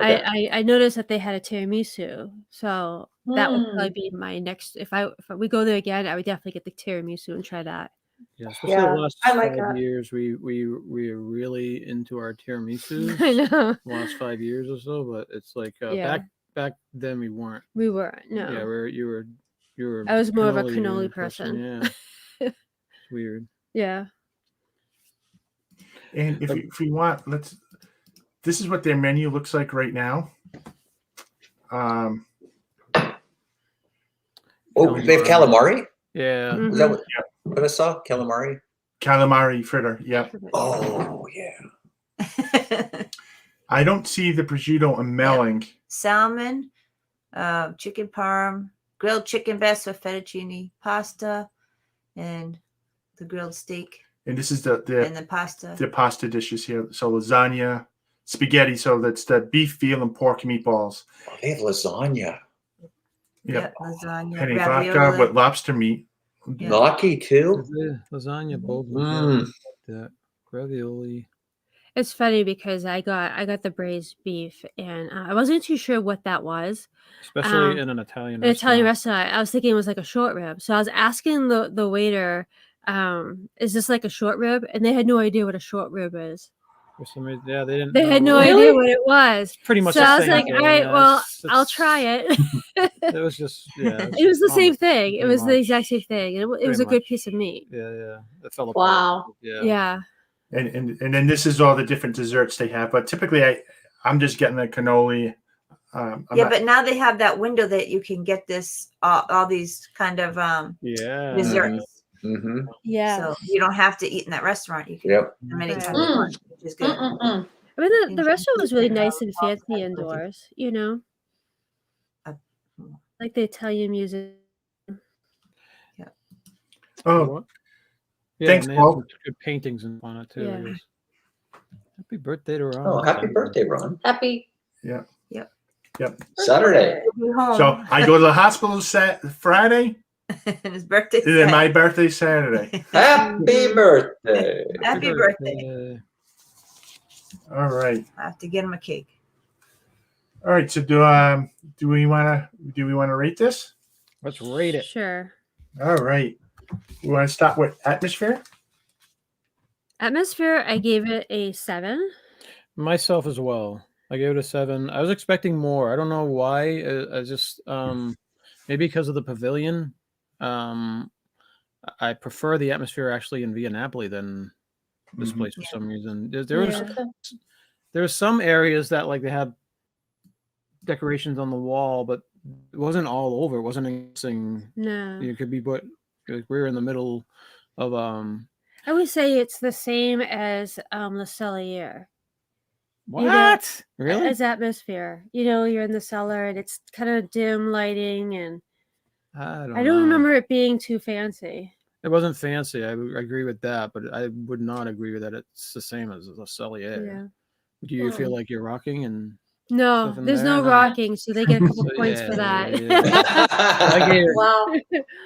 Okay. I noticed that they had a tiramisu, so that would probably be my next. If we go there again, I would definitely get the tiramisu and try that. Yeah, especially Yeah, the last I like 5 that. years, we are really into our tiramisu. I know. The last 5 years or so, but it's like Yeah. back then we weren't. We weren't. No. Yeah, you were. I was more of a cannoli person. Yeah. It's weird. Yeah. And if we want, this is what their menu looks like right now. Oh, they have calamari? Yeah. Mhm. Is that what I saw? Calamari? Calamari fritter. Yeah. Oh, yeah. I don't see the prosciutto and melling. Salmon, chicken parm, grilled chicken breast with fettuccine, pasta, and the grilled steak, And this is and the pasta. the pasta dishes here. So lasagna, spaghetti. So that's the beef, veal, and pork meatballs. Oh, they have lasagna. Yeah. Lasagna, Penne vodka ravioli. with lobster meat. Yeah. Gnocchi too. Lasagna, both Mm. that ravioli. It's funny because I got the braised beef, and I wasn't too sure what that was. Especially in an Italian An Italian restaurant. restaurant. I was thinking it was like a short rib. So I was asking the waiter, is this like a short rib? And they had no idea what a short rib is. For some reason, yeah, they didn't. They had no Really? idea what it was. Pretty much So the I was same like, thing, all right, yeah, well, it's- I'll try it. It was just, yeah. It was the same almost thing. It pretty was the exact much. same thing. It was Pretty a good much. piece of meat. Yeah. It fell apart. Wow. Yeah. Yeah. And then this is all the different desserts they have. But typically, I'm just getting the cannoli. I'm Yeah, not- but now they have that window that you can get this all these kind of Yeah. desserts. Mm-hmm. Yeah. So you don't have to eat in that restaurant. You can Yep. eat them anytime Right. you want, which is good. Mm-mm-mm. I mean, the Interesting. restaurant was really nice and Yeah. fancy indoors, you know, like the Italian music. Oh, What? Yeah, Thanks, and they have Paul. some good paintings on it too. Yeah. Yes. Happy birthday to Ron. Oh, happy birthday, Ron. Happy Saturday. He'll be home. so I go to the hospital Friday, and his birthday. and then my birthday Saturday. Happy birthday. Happy birthday. All right. I have to get him a cake. All right. So do we want to rate this? Let's rate it. Sure. All right. We want to start with atmosphere. Atmosphere, I gave it a 7. Myself as well. I gave it a 7. I was expecting more. I don't know why. I just maybe because of the pavilion. I prefer the atmosphere actually in Via Napoli than this Mhm. place for some reason. There Yeah. was some areas that like they have decorations on the wall, but it wasn't all over. It wasn't anything. No. You could be put. Like we're in the middle of I would say it's the same as Le Cellier. what? You know, Really? As atmosphere. You know, you're in the cellar and it's kind of dim lighting, and I don't I know. don't remember it being too fancy. It wasn't fancy. I agree with that, but I would not agree with that. It's the same as the Cellier. Yeah. Do you feel like you're rocking and No, Stuff in there's there? no No. rocking, so they get a couple So, points yeah, for that. yeah. Wow.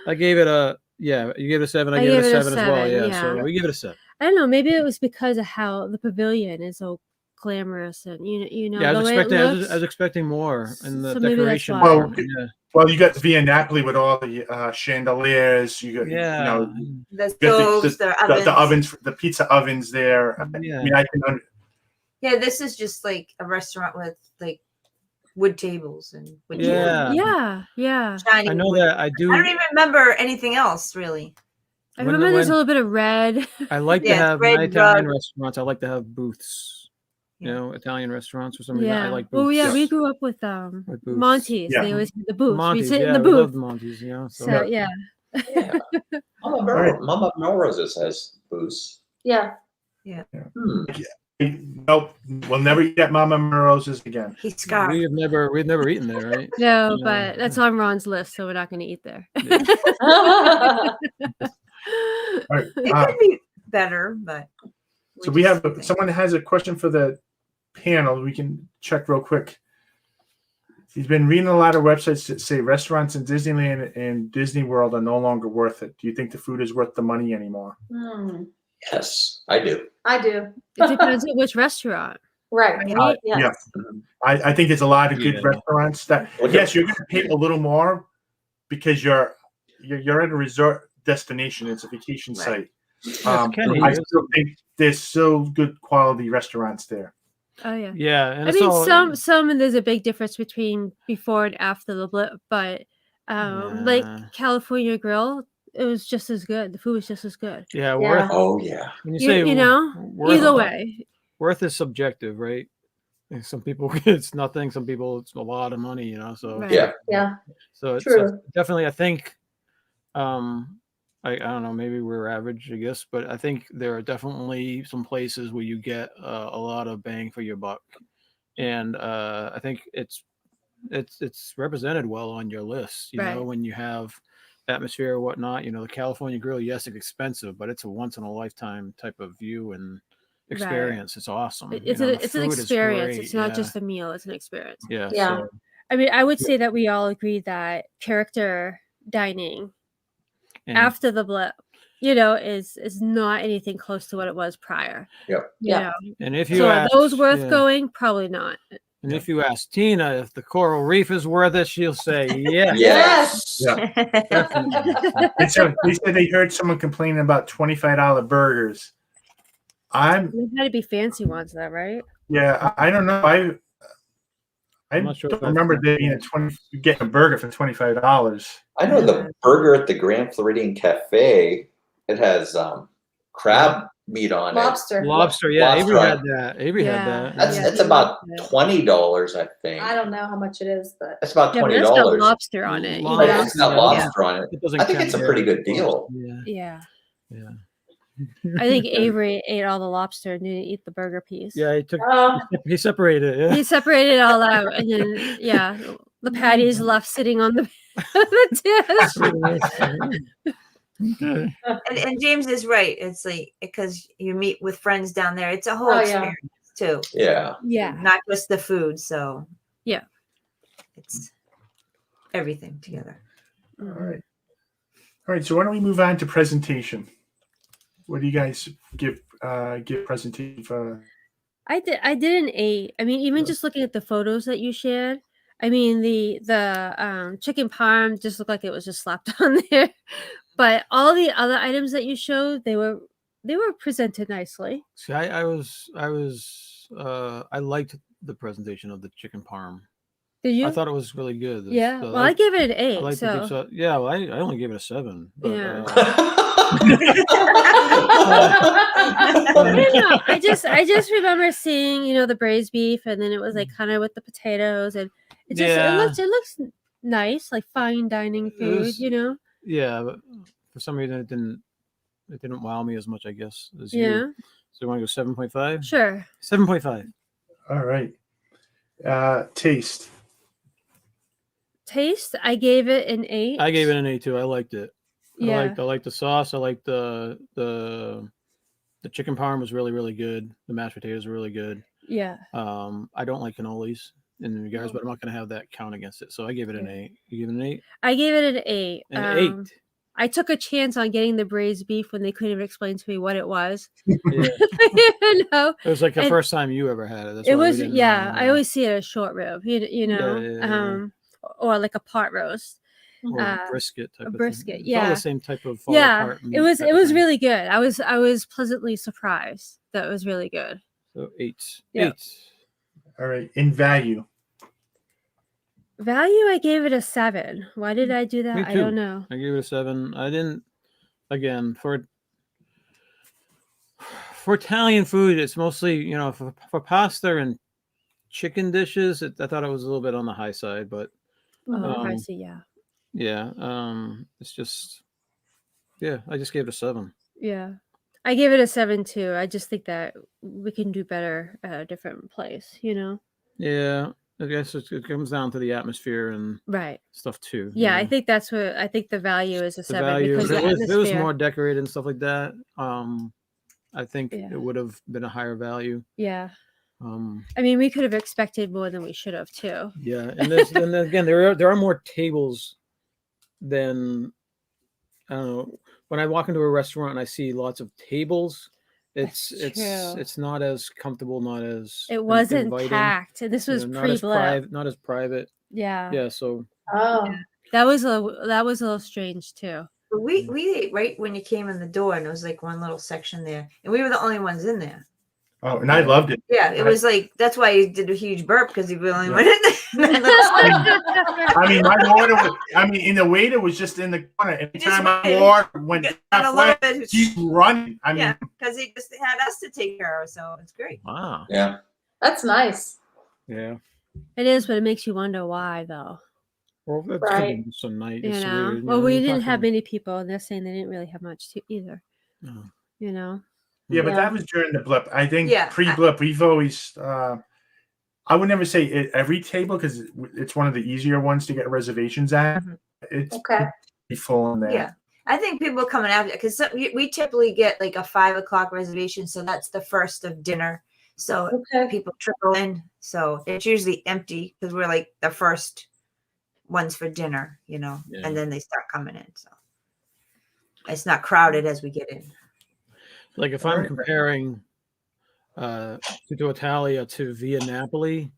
I gave it a yeah. You gave it a 7. I gave it a 7 as well. Yeah, so yeah. we give it a 7. I don't know. Maybe it was because of how the pavilion is so glamorous, and you know Yeah, the way it looks. I was expecting more in the So maybe that's decoration. why. Well, yeah. Well, you got Via Napoli with all the chandeliers. You got Yeah. you know The you got stoves, the ovens. the ovens, the pizza ovens there. Yeah. I mean, I can Yeah, this is just like a restaurant with like wood tables and wood Yeah. Yeah. shiny I know wood. that I do. I don't even remember anything else really. I When- remember there's a when- little bit of red. I like to Yes, have red my Italian rug. restaurants. I like to have booths. You Yeah. know, Italian restaurants for some reason. I Yeah. like booths. Well, yeah, we Yes. grew up with With booths. Monty's. Yeah. They always had the booth. Monty's, We sit yeah, in the we love booth. Monty's, you know. So, So yeah. Yeah. Mama Melrose's has booths. Yeah. Hmm. nope, we'll never eat at Mama Morose's again. He's scarred. we've never eaten there, right? No, Yeah. but that's on Ron's list, so we're not going to eat there. All right. It could be better, but So we just have someone has a question for the panel. We can check real quick. He's been reading a lot of websites that say restaurants in Disneyland and Disney World are no longer worth it. Do you think the food is worth the money anymore? Hmm. Yes, I do. I do. It depends on which restaurant. Right. Right? Yes. I think there's a lot of good Yeah. restaurants that Well, yes, you're going to pay a little more because you're at a resort destination. It's a vacation Right. site. Kenny, I it's- still think there's so good quality restaurants there. Oh yeah. Yeah, and I it's mean, all, some and there's a big difference between before and after the blip, but like Nah. California Grill, it was just as good. The food was just as good. yeah, Yeah. worth. Oh yeah. When you You, say you know, worth, either way. worth is subjective, right? And some people it's nothing. Some people it's a lot of money, you know. So Right. Yeah. Yeah. so it's True. definitely. I think, I don't know. Maybe we're average, I guess, but I think there are definitely some places where you get a lot of bang for your buck, and I think it's represented well on your list. You know, Right. when you have atmosphere or whatnot. You know, the California Grill, yes, it's expensive, but it's a once in a lifetime type of view and experience. It's awesome. It's You know, it's the an food is experience. great, It's not yeah. just a meal. It's an experience. Yeah. Yeah. So, I mean, I would say that we all agree that character dining And after the blip, you know, is not anything close to what it was prior. Yep. You Yeah. know? and if you So are ask, those worth yeah, going? Probably not. and if you ask Tina if the coral reef is worth it, she'll say yes. Yes. Yeah. Definitely. And so they said they heard someone complaining about $25 burgers. They had to be fancy ones, though, right? I don't know. I I'm not sure don't if that's remember not- there being getting a burger for $25. I know the burger at the Grand Floridian Cafe. It has crab meat on Lobster. Lobster, yeah, Lobster Avery on- had that. Avery had that. it. That's Yeah, it's he about loved it. $20, I think. I don't know how much it is, but It's about Yeah, but $20. that's got lobster on it. You Oh, know? yeah, it's got Yeah. lobster on it. It doesn't I think count it's a there, pretty of good course. deal. Yeah, Yeah. yeah. I think Avery ate all the lobster and didn't eat the burger piece. Yeah, he took. oh, He separated it. Yeah. He separated it all out, and then the patties left sitting on the the dish. Okay. And James is right. It's like because you meet with friends down there. It's a whole Oh, yeah. experience too, Yeah. Yeah. not just the food. So Yeah. it's everything together. All right. All right. So why don't we move on to presentation? What do you guys give presentation for? I did an 8. I mean, even just looking at the photos that you shared, I mean the chicken parm just looked like it was just slapped on there. But all the other items that you showed, they were presented nicely. See, I liked the presentation of the chicken parm. Did you? I thought it was really good. Yeah. So Well, I gave it an 8. I liked the deep So sauce. Yeah, well, I only gave it a 7. But, Yeah. I I don't know. I just remember seeing, you know, the braised beef, and then it was like kind of with the potatoes, and it just Yeah. it looks nice, like fine dining food, was- you know. yeah, but for some reason it didn't wow me as much, I guess, as Yeah. you. So you want to go 7.5? Sure. 7.5. All right. Taste. Taste, I gave it an 8. I gave it an 8 too. I liked it. Yeah. I liked the sauce. I liked the chicken parm was really, really good. The mashed potatoes were really good. Yeah. I don't like cannolis in regards, but I'm not going to have that count against it. So I gave it an 8. You give it an 8? I gave it an 8. An 8. I took a chance on getting the braised beef when they couldn't even explain to me what it was. Yeah. You know, It was like the And first time you ever had it. That's it why we was didn't yeah. know, I always see it as short rib. You know, yeah. or like a pot roast. or brisket type a of brisket, thing. It's all yeah. the same type of fall Yeah, apart meat it was type of thing. really good. I was pleasantly surprised that it was really good. So 8. Yeah. 8. All right. In value. Value, I gave it a 7. Why did I do that? Me I too. don't know. I gave it a 7. I didn't. Again, for Italian food, it's mostly, you know, for pasta and chicken dishes. I thought it was a little bit on the high side, but Oh, I Um, see. Yeah, yeah, it's just, yeah, I just gave it a 7. yeah. I gave it a 7 too. I just think that we can do better at a different place. You know. Yeah, I guess it comes down to the atmosphere and Right. stuff too. Yeah, I know. think that's what I think the value is a The 7 value, because if the it was atmosphere. more decorated and stuff like that, I think Yeah. it would have been a higher value. Yeah. Um, I mean, we could have expected more than we should have too. yeah, and then again, there are more tables than, I don't know. When I walk into a restaurant and I see lots of tables, That's true. it's not as comfortable, not as It wasn't inviting, packed. And this you was know, not as pre-blip. private, not as private. Yeah. Yeah, so oh, That was a little strange too. But we ate right when you came in the door, and it was like one little section there, and we were the only ones in there. Oh, and I loved it. Yeah, it was like that's why you did a huge burp because you really went in there. I mean, my water was, and the waiter was just in the corner. Every Just time my waiting. water went And a halfway, lot of it, he's running. I mean, yeah, because he just had us to take care of, so it's great. wow, Yeah. that's nice. yeah. It is, but it makes you wonder why though. Well, that's Right. some night. You It's know. weird, you Well, know, we you're didn't have talking- many people, and they're saying they didn't really have much to either. No. You know. yeah, but Yeah. that was during the blip. I think Yeah, pre-blip, we've always. I would never say every table because it's one of the easier ones to get reservations at. Mhm. It's Okay. pretty full in there. Yeah, I think people coming after because we typically get like a 5 o'clock reservation, so that's the first of dinner. So Okay. people trickle in, so it's usually empty because we're like the first ones for dinner, you know, Yeah. and then they start coming in. So it's not crowded as we get in. Like if All I'm right. comparing Tutto Italia to Via Napoli,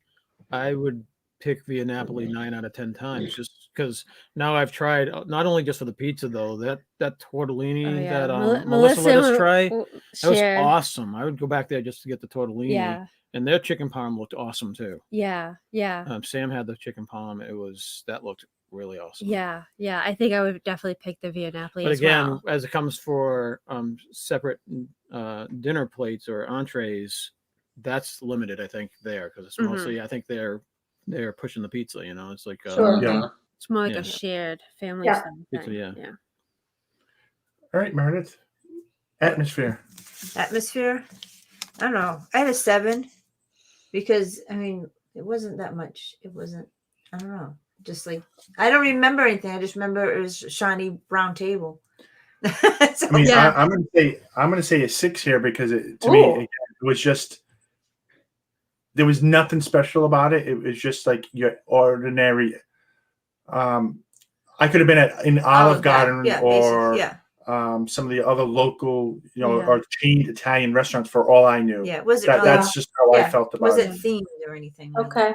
I would pick Via Napoli 9 out of 10 times, just because now I've tried not only just for the pizza though, that tortellini that Melissa let us try, that was shared. awesome. I would go back there just to get the tortellini. Yeah. And their chicken parm looked awesome too. Yeah. Sam had the chicken parm. That looked really awesome. Yeah. I think I would definitely pick the Via Napoli. But as again, well. as it comes for separate dinner plates or entrees, that's limited. I think there because it's mostly. I think they're pushing the pizza. It's like Sure. Yeah. It's more like Yeah. a shared family Yeah. style Pizza, thing. yeah. All right, Meredith. Atmosphere. Atmosphere. I don't know. I had a 7 because I mean it wasn't that much. It wasn't. I don't know. Just like I don't remember anything. I just remember it was a shiny brown table. So, I mean, Yeah. I'm gonna say a 6 here because to me Ooh. it was just there was nothing special about it. It was just like your ordinary. I could have been in Olive Garden yeah, or yeah. some of the other local, Yeah. or chained Italian restaurants for all I knew. Yeah. Was it That's just how I felt about was it. it themed or anything? Really? Okay.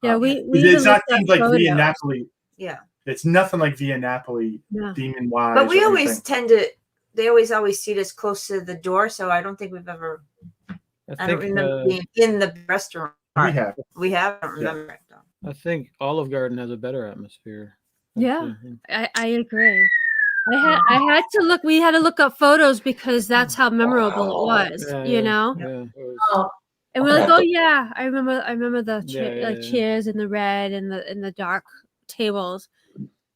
Yeah, we It's even not looked at themed like Via photos. Napoli. Yeah. It's nothing like Via Napoli Yeah. demon wise. But we always tend to they always seat us close to the door, so I don't think we've ever I don't remember being in the restaurant. we have. We have. I don't remember it though. I think Olive Garden has a better atmosphere. Yeah, I agree. I had to look. We had to look up photos because that's how memorable it was. Yeah. Oh, And we're like, oh yeah, I remember the Yeah. chairs in the red and the dark tables,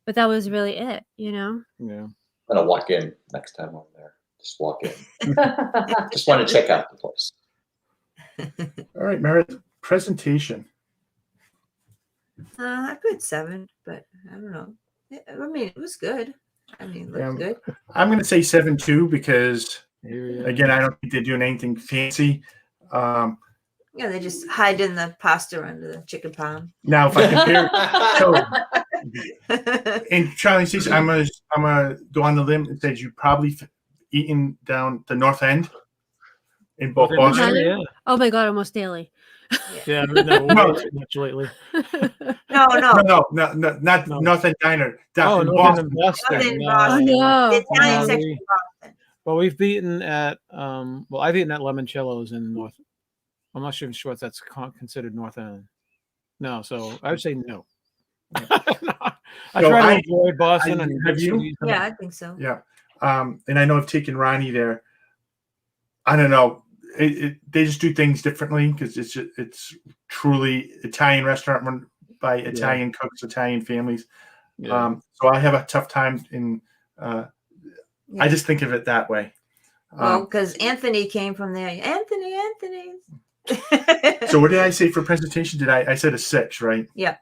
but that was really it. Yeah. I'm gonna walk in next time I'm there. Just walk in. Just want to check out the place. All right, Meredith. Presentation. I put 7, but I don't know. I mean, it was good. I mean, it looked good. I'm going to say 7 too because Yeah. again, I don't think they're doing anything fancy. Yeah, they just hide in the pasta under the chicken parm. Now, if I compare, and Charlie says, I'm gonna go on the limb and say you probably eaten down the North End in both Boston. Yeah. Oh my god, almost daily. Yeah. No, much lately. No. Not North End Diner. Down in Northern Boston. in Boston. Northern No. Boston. No. The Italian No, section of Boston. Well, we've eaten at I've eaten at Limoncello's in North. I'm not sure if that's considered North End. No, so I would say no. I try to avoid Boston and have you? cities. Yeah, I think so. Yeah. And I know I've taken Ronnie there. I don't know. They just do things differently because it's truly Italian restaurant run by Italian cooks, Italian families. Yeah. So I have a tough time in. I just think of it that way. Well, because Anthony came from there. Anthony. So what did I say for presentation? I said a 6, right? Yeah.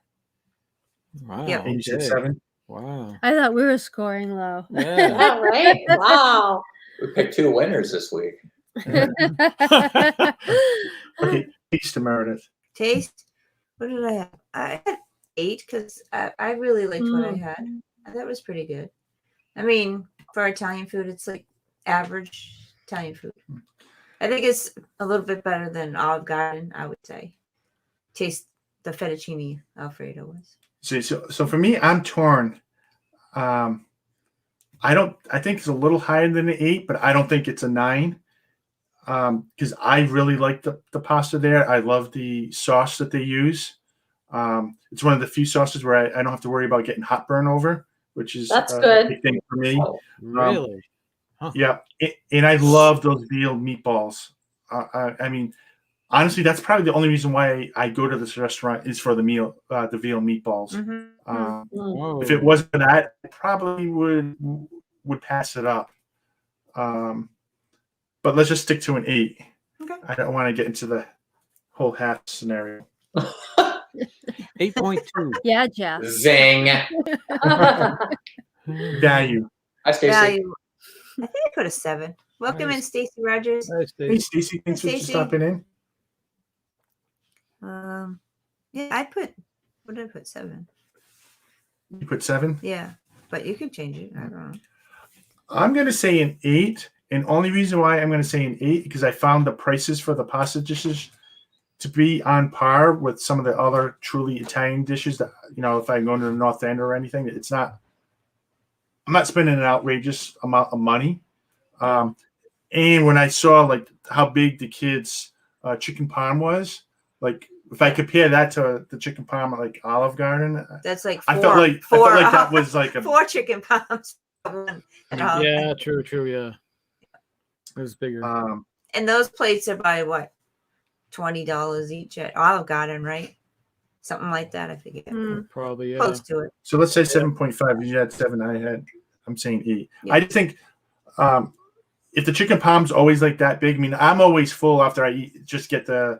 Wow. Yeah. And you said okay. 7. Wow. I thought we were scoring low. Yeah. yeah, right. Wow. We picked 2 winners this week. Okay, taste to Meredith. Taste. What did I have? I had 8 because I really liked what I had. That was pretty good. I mean, for Italian food, it's like average Italian food. I think it's a little bit better than Olive Garden, I would say. Taste the fettuccine Alfredo was. So for me, I'm torn. I think it's a little higher than an 8, but I don't think it's a 9. Because I really like the pasta there. I love the sauce that they use. It's one of the few sauces where I don't have to worry about getting hot burn over, which is That's a good. big thing for me. Really? Yeah, and I love those veal meatballs. I mean, honestly, that's probably the only reason why I go to this restaurant is for the veal meatballs. Mm-hmm. If it wasn't for that, I probably would pass it up. But let's just stick to an 8. Okay. I don't want to get into the whole half scenario. 8.2. Yeah, Jeff. Zing. Value. Hi, Stacey. Value. I think I put a 7. Welcome in, Nice. Stacey Rogers. Nice, Hey, Dave. Stacey, thanks for Stacey. stopping in. Yeah, I put. What did I put? 7. You put 7. Yeah, but you could change it. I don't know. I'm going to say an 8. And only reason why I'm going to say an 8 because I found the prices for the pasta dishes to be on par with some of the other truly Italian dishes that, if I go to the North End or anything, I'm not spending an outrageous amount of money. And when I saw like how big the kids' chicken parm was, like if I compare that to the chicken parm at like Olive Garden, That's like I felt like that was like a 4 chicken palms. Yeah, true. Yeah, it was bigger. And those plates are by what? $20 each at Olive Garden, right? Something like that. I forget. Probably, yeah. Close to it. So let's say 7.5. You had 7. I'm saying 8. Yeah. I just think if the chicken palm's always like that big, I mean, I'm always full after I eat. Just get the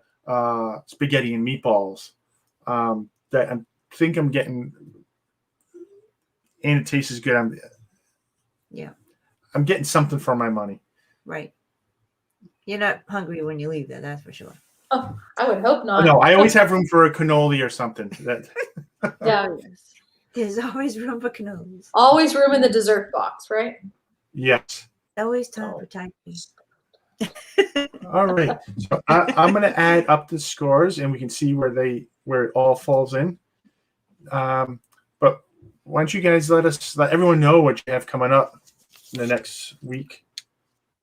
spaghetti and meatballs. That I think I'm getting, and it tastes good. I'm getting something for my money. Right. You're not hungry when you leave there, that's for sure. Oh, I would hope not. No, I always have room for a cannoli or something. Yeah. There's always room for cannolis. Always room in the dessert box, right? Yes. Always time for typing. All right. So I'm going to add up the scores, and we can see where it all falls in. But why don't you guys let everyone know what you have coming up in the next week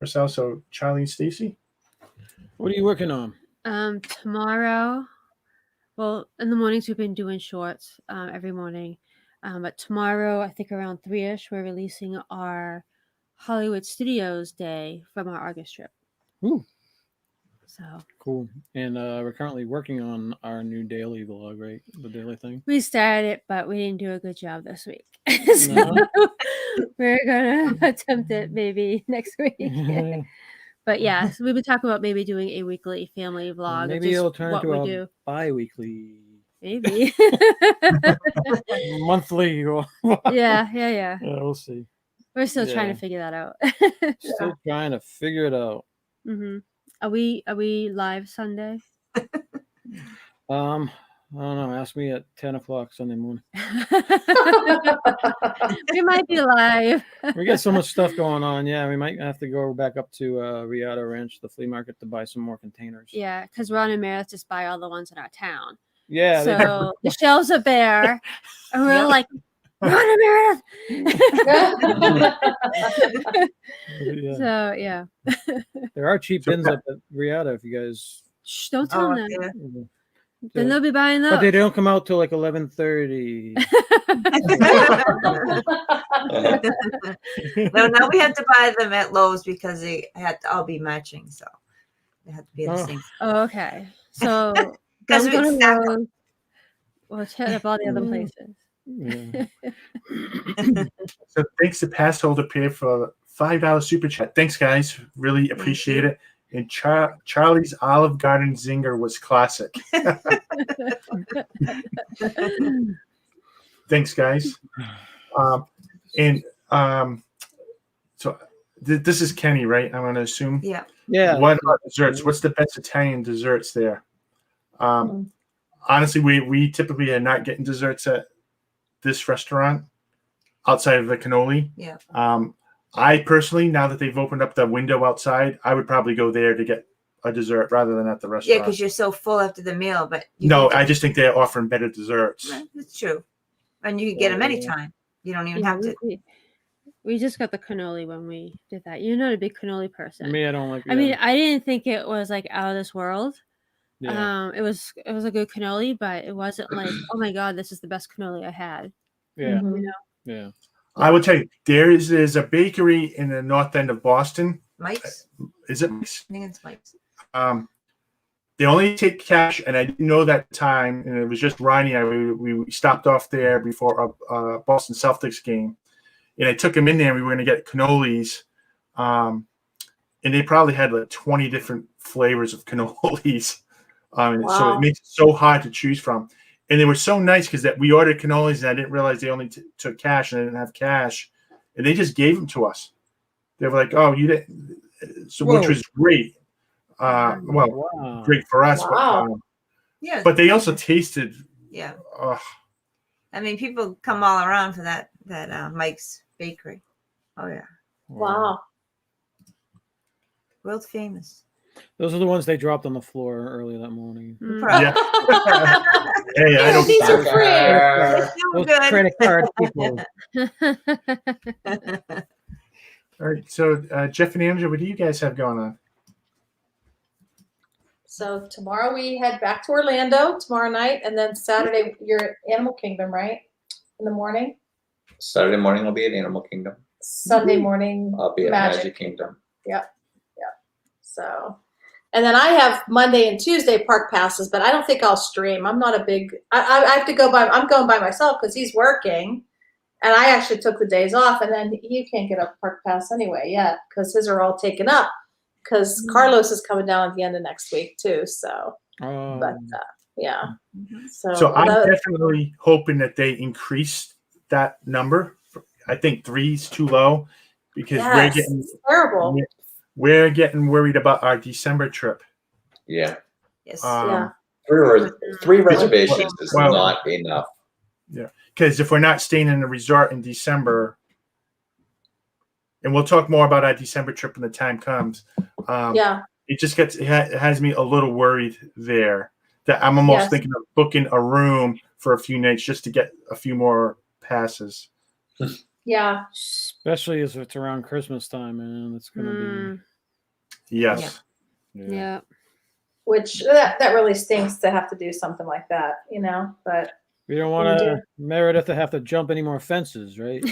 or so? So Charlie and Stacy, what are you working on? Tomorrow, well, in the mornings we've been doing shorts every morning. But tomorrow, I think around 3-ish, we're releasing our Hollywood Studios Day from our August trip. Ooh. So Cool. And we're currently working on our new daily vlog, right? The daily thing. we started it, but we didn't do a good job this week. So we're going to attempt it maybe next week. But yeah, so we've been talking about maybe doing a weekly family vlog. Maybe it'll turn what into we a do. bi-weekly. Maybe. Monthly. Or Yeah. we'll see. We're still trying Yeah. to figure that out. Still trying to figure it out. Mm-hmm. Are we live Sunday? I don't know. Ask me at 10 o'clock Sunday morning. We might be live. We got so much stuff going on. Yeah, we might have to go back up to Riata Ranch, the flea market, to buy some more containers. Yeah, because Ron and Meredith just buy all the ones in our town. Yeah. So the shelves are bare, and we're like, Ron and Meredith. Yeah. So yeah. There are cheap bins up at Riata if you guys. Shh, don't tell them. Yeah. Then they'll be buying those. But they don't come out till like 11:30. No, now we have to buy them at Lowe's because they had to all be matching, so they have to be the same. Oh, okay. So Because don't go we to stack Lowe's. We'll hit up all the other places. Yeah. So thanks to Pass Holder Pay for $5 super chat. Thanks, guys. Really appreciate it. And Charlie's Olive Garden zinger was classic. Thanks, guys. So this is Kenny, right? I'm going to assume. Yeah. Yeah. What about desserts? What's the best Italian desserts there? Honestly, we typically are not getting desserts at this restaurant outside of the cannoli. Yeah. I personally, now that they've opened up the window outside, I would probably go there to get a dessert rather than at the Yeah, restaurant. because you're so full after the meal, but No, I just think they're offering better desserts. That's true. And you can get them anytime. You don't even have to. We just got the cannoli when we did that. You're not a big cannoli person. Me, I don't like. I mean, I didn't think it was like out of this world. Yeah. It was a good cannoli, but it wasn't like, oh my god, this is the best cannoli I had. Yeah. You know? Yeah. I will tell you, there's a bakery in the north end of Boston. Mike's? Is it Mike's? I think it's Mike's. They only take cash, and I didn't know that time. And it was just Ronnie. We stopped off there before a Boston Celtics game, and I took him in there. And we were going to get cannolis, and they probably had like 20 different flavors of cannolis. So it makes it so hard to choose from. And they were so nice because that we ordered cannolis, and I didn't realize they only took cash, and I didn't have cash, and they just gave them to us. They were like, "Oh, you didn't," so which was great. Great for us. Wow. Yeah. But they also tasted. Yeah. I mean, people come all around for that Mike's Bakery. Oh yeah. Wow. World famous. Those are the ones they dropped on the floor early that morning. Mm. Yeah. Hey, I don't. These are free. They're so Those good. credit card people. All right. So, Jeff and Andrew, what do you guys have going on? So tomorrow we head back to Orlando tomorrow night, and then Saturday you're at Animal Kingdom, right? In the morning. Saturday morning I'll be at Animal Kingdom. Sunday morning I'll be at Magic Kingdom. Yep. So, and then I have Monday and Tuesday park passes, but I don't think I'll stream. I'm not a big. I have to go by. I'm going by myself because he's working, and I actually took the days off. And then you can't get a park pass anyway yet because his are all taken up. Because Carlos is coming down at the end of next week too. So, but yeah. So I'm definitely hoping that they increase that number. I think 3 is too low because it's terrible. We're getting worried about our December trip. Yeah. Yes. Yeah. Three reservations is not enough. Yeah, because if we're not staying in a resort in December, and we'll talk more about our December trip when the time comes. It just has me a little worried there that I'm almost thinking of booking a room for a few nights just to get a few more passes. Yeah. Especially as it's around Christmas time, man. It's going to be. Yes. Yeah. Which that really stinks to have to do something like that, but. We don't want Meredith to have to jump any more fences, right?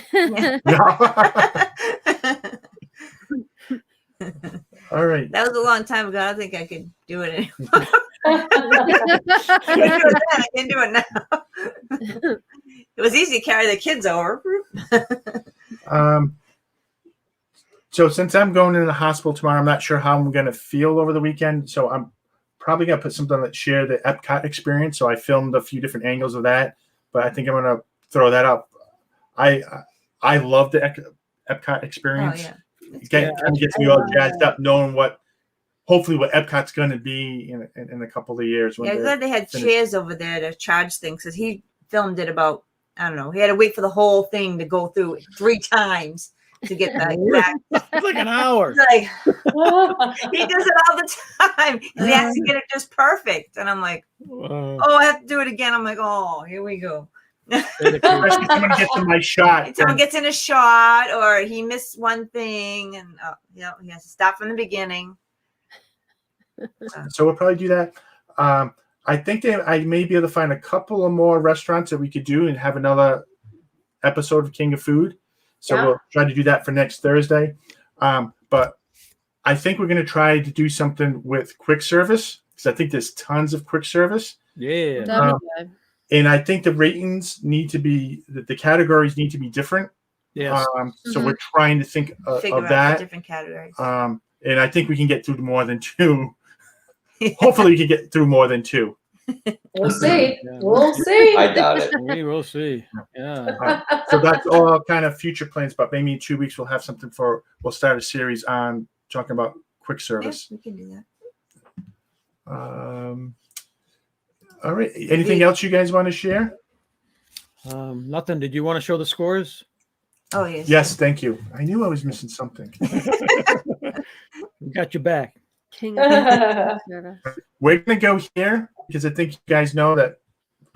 All right. That was a long time ago. I don't think I could do it anymore. I can do it now. It was easy to carry the kids over. So since I'm going into the hospital tomorrow, I'm not sure how I'm going to feel over the weekend. So I'm probably going to put something that share the Epcot experience. So I filmed a few different angles of that, but I think I'm going to throw that up. I love the Epcot experience. Oh, yeah. Kind of gets me all jazzed up knowing hopefully what Epcot's going to be in a couple of years. Yeah, I'm glad they had chairs over there to charge things because he filmed it about, I don't know, he had to wait for the whole thing to go through 3 times to get that exact. It's like an hour. Like, he does it all the time. And he has to get it just perfect. And I'm like, I have to do it again. I'm like, here we go. Someone gets in my shot. Someone gets in a shot or he missed one thing and he has to stop from the beginning. So we'll probably do that. I think I may be able to find a couple of more restaurants that we could do and have another episode of King of Food. So we'll try to do that for next Thursday. But I think we're going to try to do something with quick service because I think there's tons of quick service. Yeah. And I think the ratings need to be, the categories need to be different. Yes. So we're trying to think of that. Different categories. And I think we can get through more than 2. Hopefully we can get through more than 2. We'll see. We'll see. I doubt it. We will see. Yeah. So that's all kind of future plans, but maybe in 2 weeks we'll have something we'll start a series on talking about quick service. Yeah, we can do that. All right. Anything else you guys want to share? Nothing. Did you want to show the scores? Oh, yes. Yes, thank you. I knew I was missing something. We got your back. King of We're going to go here because I think you guys know that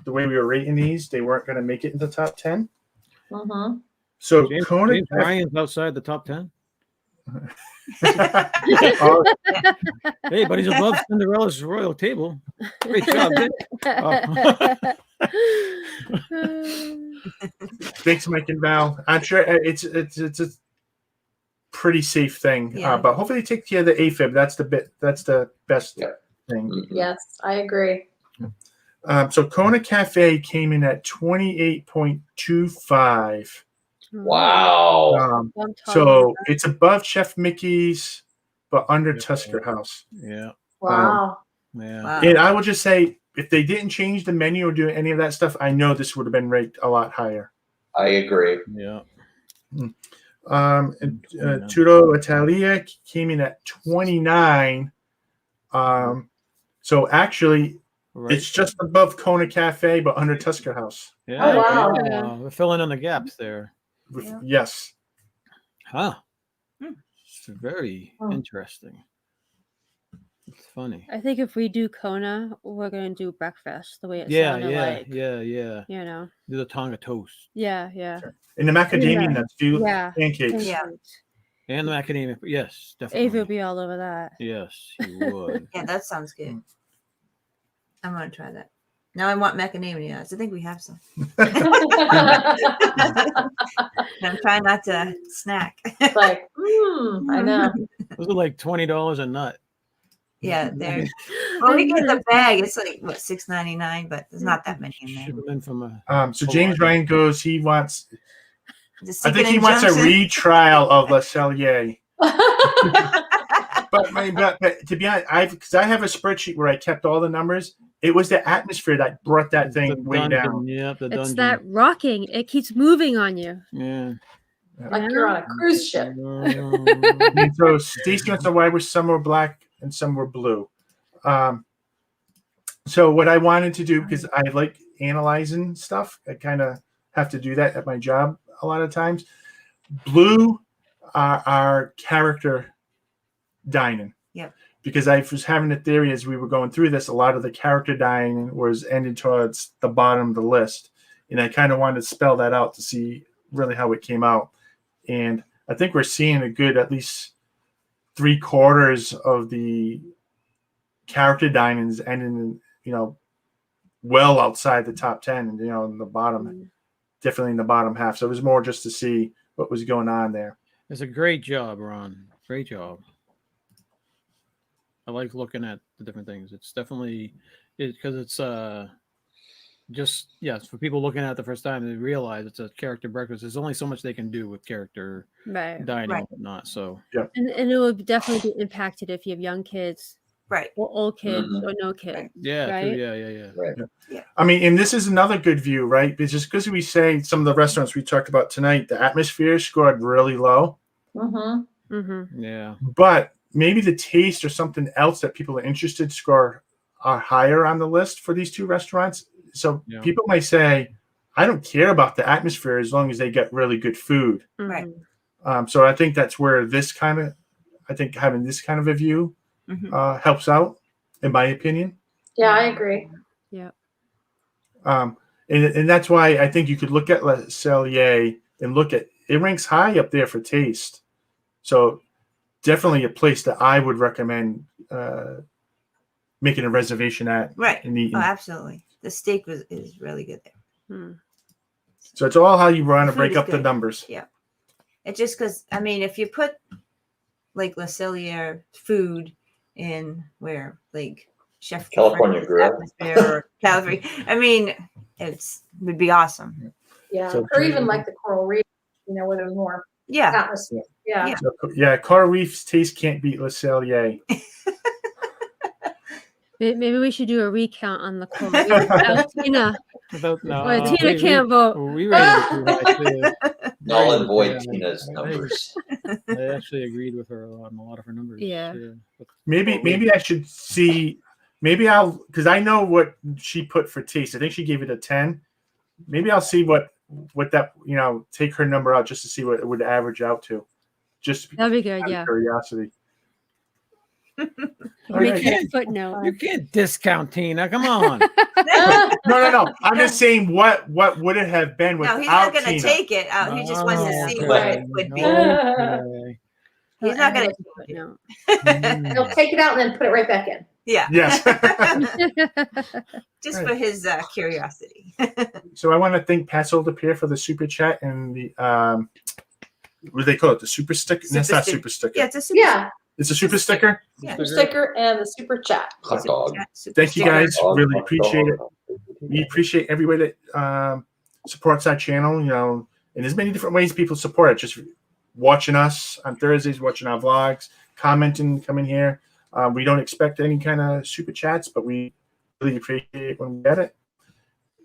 the way we were rating these, they weren't going to make it in the top 10. So James Kona Ryan's outside the top 10. Oh, Hey, but he's above Cinderella's royal table. Great job, Dick. thanks, Mike and Val. I'm sure it's a pretty safe thing, but hopefully they take care of the AFib. That's the best thing. Yes, I agree. So Kona Cafe came in at 28.25. Wow. So it's above Chef Mickey's, but under Tusker House. Yeah. Wow. Yeah. And I will just say, if they didn't change the menu or do any of that stuff, I know this would have been ranked a lot higher. I agree. Yeah. And Tutto Italia came in at 29. So actually, it's just above Kona Cafe, but under Tusker House. Yeah. Oh, wow. We're filling in the gaps there. Yes. Huh. very interesting. It's funny. I think if we do Kona, we're gonna do breakfast the way it Yeah, sounded like. yeah. You know. Do the Tonga toast Yeah, yeah. And the macadamia nuts, do Yeah. pancakes. Yeah. and the macadamia. Yes, Ava definitely. would be all over that. Yes, you would. Yeah, that sounds good. I'm gonna try that. Now I want macadamia nuts. I think we have some. I'm trying not to snack. It's like, I know. Those are like $20 a nut. Yeah, they're. Well, we get the bag. It's like what, $6.99, but there's not that many in Ship there. them in from a. So James Ryan goes, he wants, The I think secret he wants a injunction. retrial of Le Cellier. But to be honest, because I have a spreadsheet where I kept all the numbers. It was the atmosphere that brought that The thing way dungeon, down. Yeah, the It's dungeon. that rocking. It keeps moving on you. Yeah. Like you're on a cruise ship. And so Stacy wants to know why were some were black and some were blue. So what I wanted to do, because I like analyzing stuff, I kind of have to do that at my job a lot of times. Blue are character dining. Yep. Because I was having a theory as we were going through this, a lot of the character dining was ending towards the bottom of the list. And I kind of wanted to spell that out to see really how it came out. And I think we're seeing a good, at least 3/4 of the character dinings ending, well outside the top 10 and, in the bottom, definitely in the bottom half. So it was more just to see what was going on there. It's a great job, Ron. Great job. I like looking at the different things. It's definitely because it's just it's for people looking at it the first time, they realize it's a character breakfast. There's only so much they can do with character Right. dining Right. and whatnot. So And it will definitely be impacted if you have young kids Right. or old kids Mhm. or no kids. yeah, Right? yeah. Right. I mean, and this is another good view, right? It's just because we say some of the restaurants we talked about tonight, the atmosphere scored really low, Mm-hmm. Mm-hmm. Yeah. but maybe the taste or something else that people are interested score are higher on the list for these two restaurants. So Yeah. people might say, I don't care about the atmosphere as long as they get really good food. Right. So I think that's where having this kind of a view helps out, in my opinion. Yeah, I agree. Yeah. And that's why I think you could look at Le Cellier and look at it ranks high up there for taste. So definitely a place that I would recommend making a reservation at Right. and eating. Oh, absolutely. The steak is really good there. So it's all how you want The to food break is up the good. numbers. Yeah. It's just because, I mean, if you put like Le Cellier food in where like Chef California Francis Grill. atmosphere or Calgary, I mean, would be awesome. Yeah. So- or even like the coral reef, where there's more Yeah. atmosphere. Yeah. So, Coral Reef's taste can't beat Le Cellier. Maybe we should do a recount on the call. Without Tina. Without, no, Or Tina can't vote. We rated it too high too. Null and void Yeah, Tina's I- numbers. I actually agreed with her on a lot of her numbers. Yeah. But- Maybe I should see. Maybe because I know what she put for taste. I think she gave it a 10. Maybe I'll see what that take her number out just to see what it would average out to. Just That'd be good. out of Yeah. curiosity. All Make right. it a footnote. You can't discount Tina. Come on. No. I'm just saying what would it have been No, without he's not going to Tina? take it out. He just wants to see Oh, what right. it would be. okay. He's not going to Footnote. He'll take it out and then put it right back in. Yeah. Yes. Just for his curiosity. So I want to thank Pat Soldier for the super chat and the what do they call it? The super sticker? That's not super sticker. Yeah, it's a super, Yeah. It's a super sticker. Super sticker and the super chat. Hot dog. Thank you sticker. guys. Dog, Really hot appreciate it. dog. We appreciate everybody that supports our channel, in as many different ways people support it. Just watching us on Thursdays, watching our vlogs, commenting, coming here. We don't expect any kind of super chats, but we really appreciate it when we get it.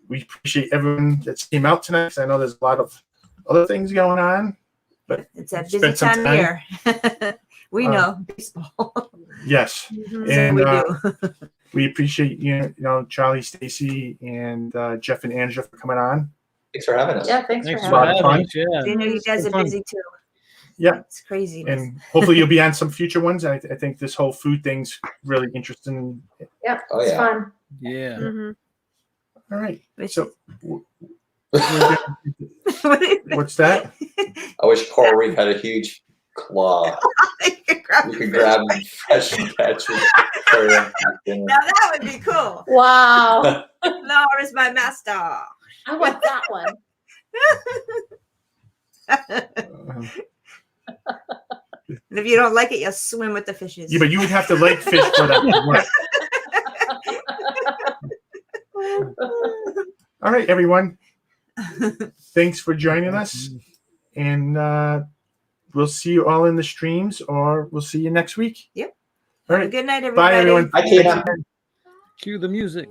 We appreciate everyone that came out tonight, 'cause I know there's a lot of other things going on. But It's a spend busy some time of year. We know baseball. yes. Mhm. So And we do. we appreciate Charlie, Stacy, and Jeff and Angela for coming on. Thanks for having us. Yeah, thanks Thanks for for having lot me. of having fun. us. Yeah. They know you guys are Fun. busy too. Yeah. It's crazy. And hopefully you'll be on some future ones. I think this whole food thing's really interesting. Yep, Oh, it's yeah. fun. Yeah. Mhm. All right. Wish- So What is it? what's that? I wish coral reef had a huge claw. You could grab fresh catch and carry them to dinner. Now that would be cool. Wow. Laura is my master. I want that one. And if you don't like it, you'll swim with the fishes. Yeah, but you would have to like fish for that to work. All right, everyone. Thanks for joining us. And we'll see you all in the streams, or we'll see you next week. Yep. All Have a right. good night, everybody. Bye, everyone. Hi, Tina. Cue the music.